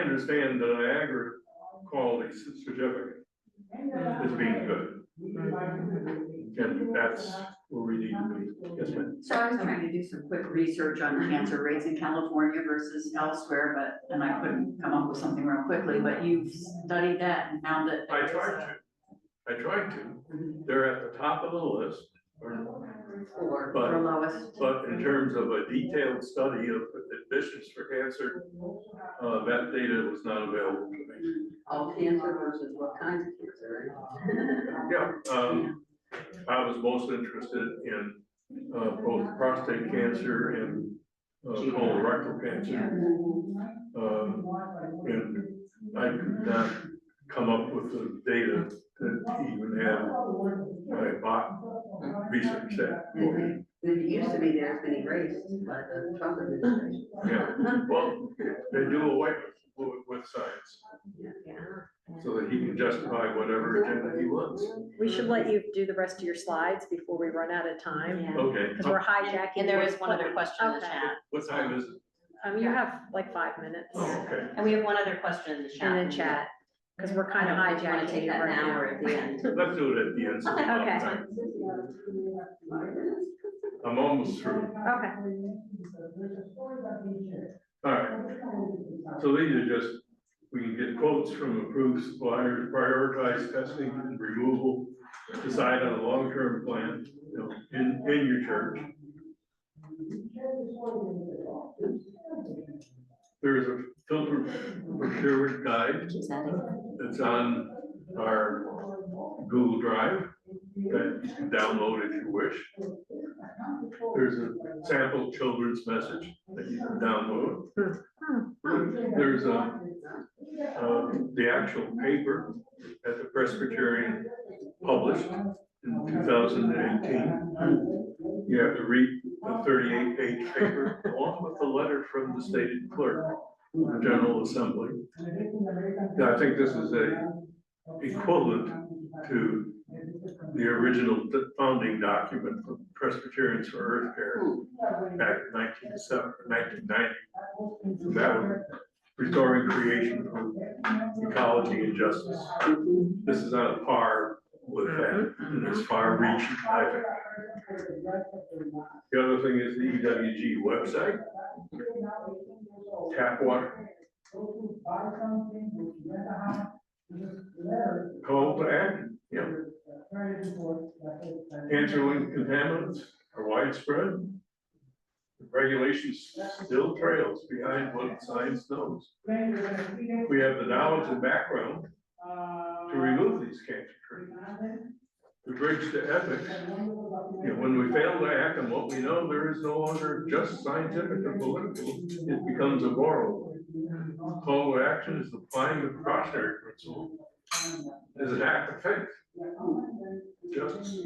understand that Niagara quality certificate is being good. And that's where we need to be. Yes, ma'am. So I was trying to do some quick research on cancer rates in California versus elsewhere, and I couldn't come up with something real quickly, but you've studied that and found that. I tried to. They're at the top of the list. Or But- lowest. But in terms of a detailed study of admissions for cancer, that data was not available to me. All cancer versus what kinds of cancer, right? Yeah, I was most interested in both prostate cancer and colorectal cancer. And I could not come up with the data to even have my bot research that. It used to be there's been erased by the Trump administration. Yeah, well, they do away with science, Yeah. so that he can justify whatever agenda he wants. We should let you do the rest of your slides before we run out of time, Yeah. Okay, because we're hijacking. And there your is one other question in the Okay. chat. what time is it? You have like 5 minutes Oh, okay. And we have one other question in the chat. in the chat, because we're kind of I don't know if you wanna hijacking take it that right now now. or at the end. Let's do it at the end. so we don't Okay. have time. I'm almost through. Okay. All right. So these are just, we can get quotes from approved suppliers, prioritize testing and removal, decide on a long-term plan, in your church. There's a filter procurement guide that's on our Google Drive that you can download if you wish. There's a sample children's message that you can download. There's the actual paper that the Presbyterian published in 2018. You have to read a 38-page paper along with the letter from the stated clerk, the General Assembly. Now, I think this is equivalent to the original founding document for Presbyterians for Earth Care back in 1990. That was restoring creation for ecology and justice. This is on a par with that, and it's far reaching, I think. The other thing is the EWG website, tap water. Call to action, Cancer-linked contaminants are widespread. Regulations still trails behind what science knows. We have the knowledge and background to remove these cancer treatments. To bridge to ethics, when we fail to act on what we know, there is no longer just scientific or political, it becomes a moral. Call to action is applying the precautionary principle as an act of faith, justice,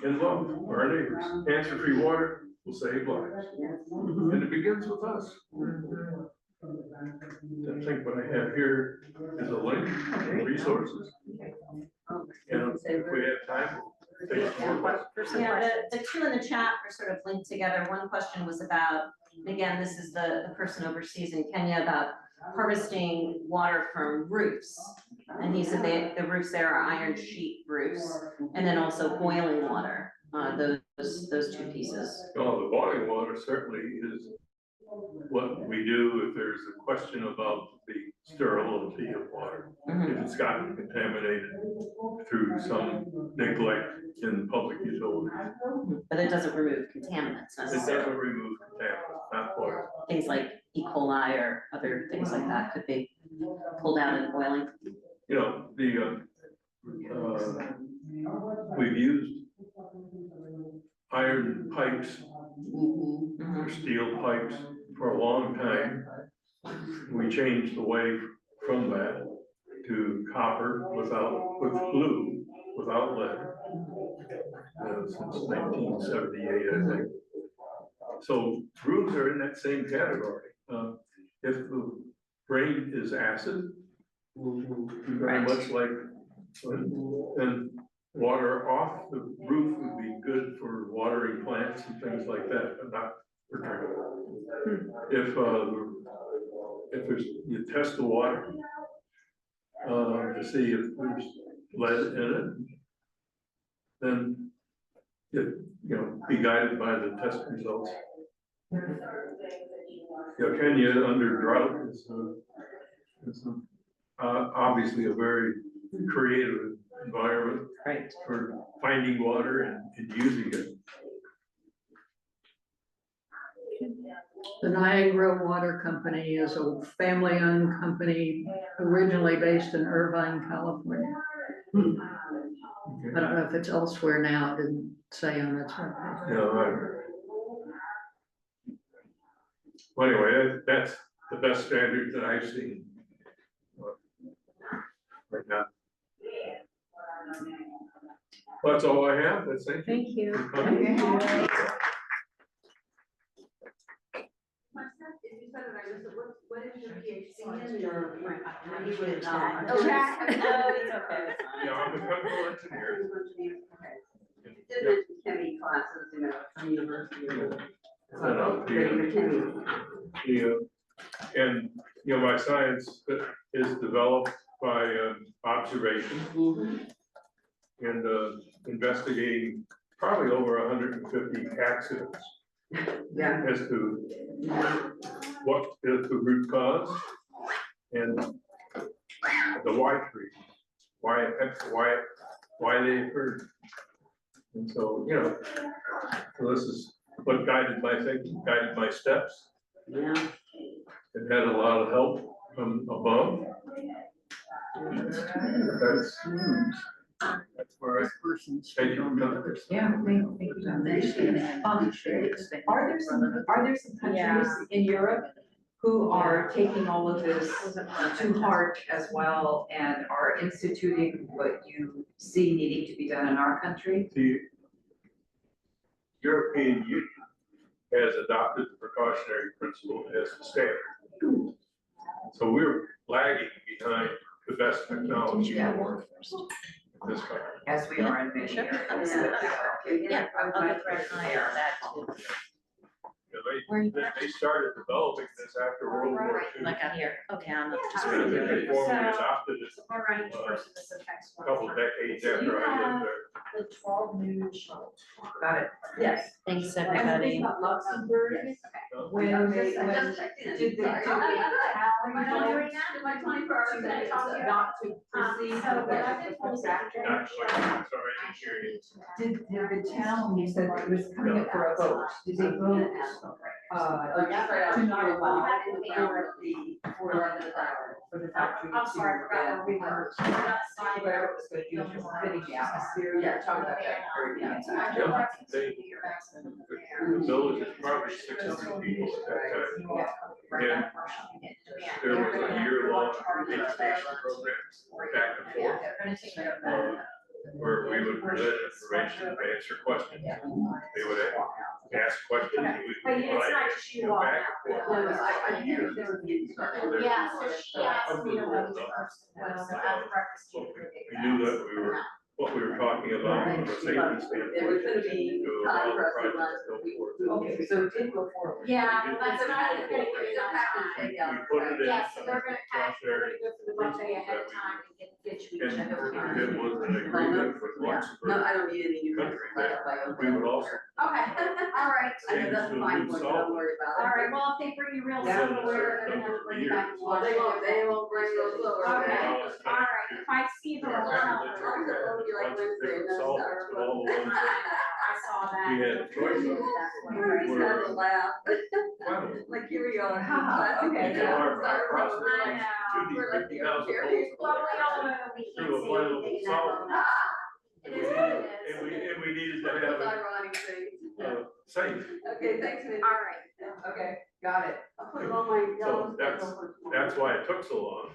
and love for our neighbors. Cancer-free water will save lives, and it begins with us. I think what I have here is a link to resources. And if we have time, we'll take some more questions. Yeah, the two in the chat are sort of linked together. One question was about, and again, this is the person overseas in Kenya, about harvesting water from roofs. And he said the roofs there are iron sheet roofs, and then also boiling water, those two pieces. Oh, the boiling water certainly is what we do if there's a question about the sterility of water. If it's gotten contaminated through some neglect in public utilities. But it doesn't remove contaminants It necessarily. doesn't remove contaminants, not water. Things like E. coli or other things like that could be pulled out in boiling. You know, we've used iron pipes or steel pipes for a long time. We changed away from that to copper with glue, without lead, since 1978, I think. So rooms are in that same category. If the drain is acid, will be very much like, and water off the roof would be good for watering plants and things like that, but not for drinking. If you test the water to see if there's lead in it, then be guided by the test results. Kenya under drought is obviously a very creative environment for finding water and using it. The Niagara Water Company is a family-owned company originally based in Irvine, California. I don't know if it's elsewhere now, it didn't say on its webpage. No, well, anyway, that's the best standard that I've seen right now. Well, that's all I have. That's it. Thank you. What is your PhD in or? No, it's okay. Yeah, I'm a chemical engineer. You did mention chemistry classes, from university. And my science is developed by observation and investigating probably over 150 accidents as to what is the root cause and the why tree, why they occurred. And so, so this is what guided my thinking, guided my steps. Yeah. It had a lot of help from above. That's where I take it from. Yeah, thank you. Are there some countries in Europe who are taking all of this to heart as well and are instituting what you see needing to be done in our country? The European Union has adopted the precautionary principle as the standard. So we're lagging behind the best technology in the world. This country. As we are in many areas. Yeah, I'll get right higher on that too. They started developing this after World War II. Like out here, okay, I'm just. And they formally adopted it a couple decades after I lived there. The 12 new shuttles. Got it. Yes. Thanks, And the everybody. thing about Luxembourg, when did they not to proceed with the factory? Actually, I'm sorry, I didn't hear you. Did the town, you said it was coming up for a vote, did they vote, to not allow for the factory to, where it was going to use for fitting atmosphere? Yeah, talk about that. The village is probably 600 people at that time. And there was a year-long education program back and forth, where we would present information and answer questions. They would ask questions, we would go back and forth. Yeah, so she asked me to run the first, We knew that what we were talking about from a safety standpoint. There was gonna be to time allow for us to projects run. to go forward. Okay, so it did go forward. Yeah, that's not gonna get We it on time. put it in. Yeah, so they're gonna precautionary go through the buffet ahead of time and get you each And of those. it was an agreement with No, Luxembourg I don't need any new. country that we would also. Okay, all right. I know that's a fine point, don't worry about it. All right, well, if they bring you real Yeah. silverware, they're gonna have to bring it back. and Well, wash they it. won't bring those over. Okay, all right, if I see them, I'll tell them. I saw that. We had a choice of That's what where I said. Laugh. flammable. Like here we are. And so our process was I know. shoot these We're like, 50,000 Well, volts we all know we through can't a see flammable anything in that solid. moment. It is what it is. And we needed to One of have those it ironic things. safe. Okay, thanks, Mindy. All right. Okay, got it. I'll put it on my yellow So that's schedule for tomorrow. That's why it took so long.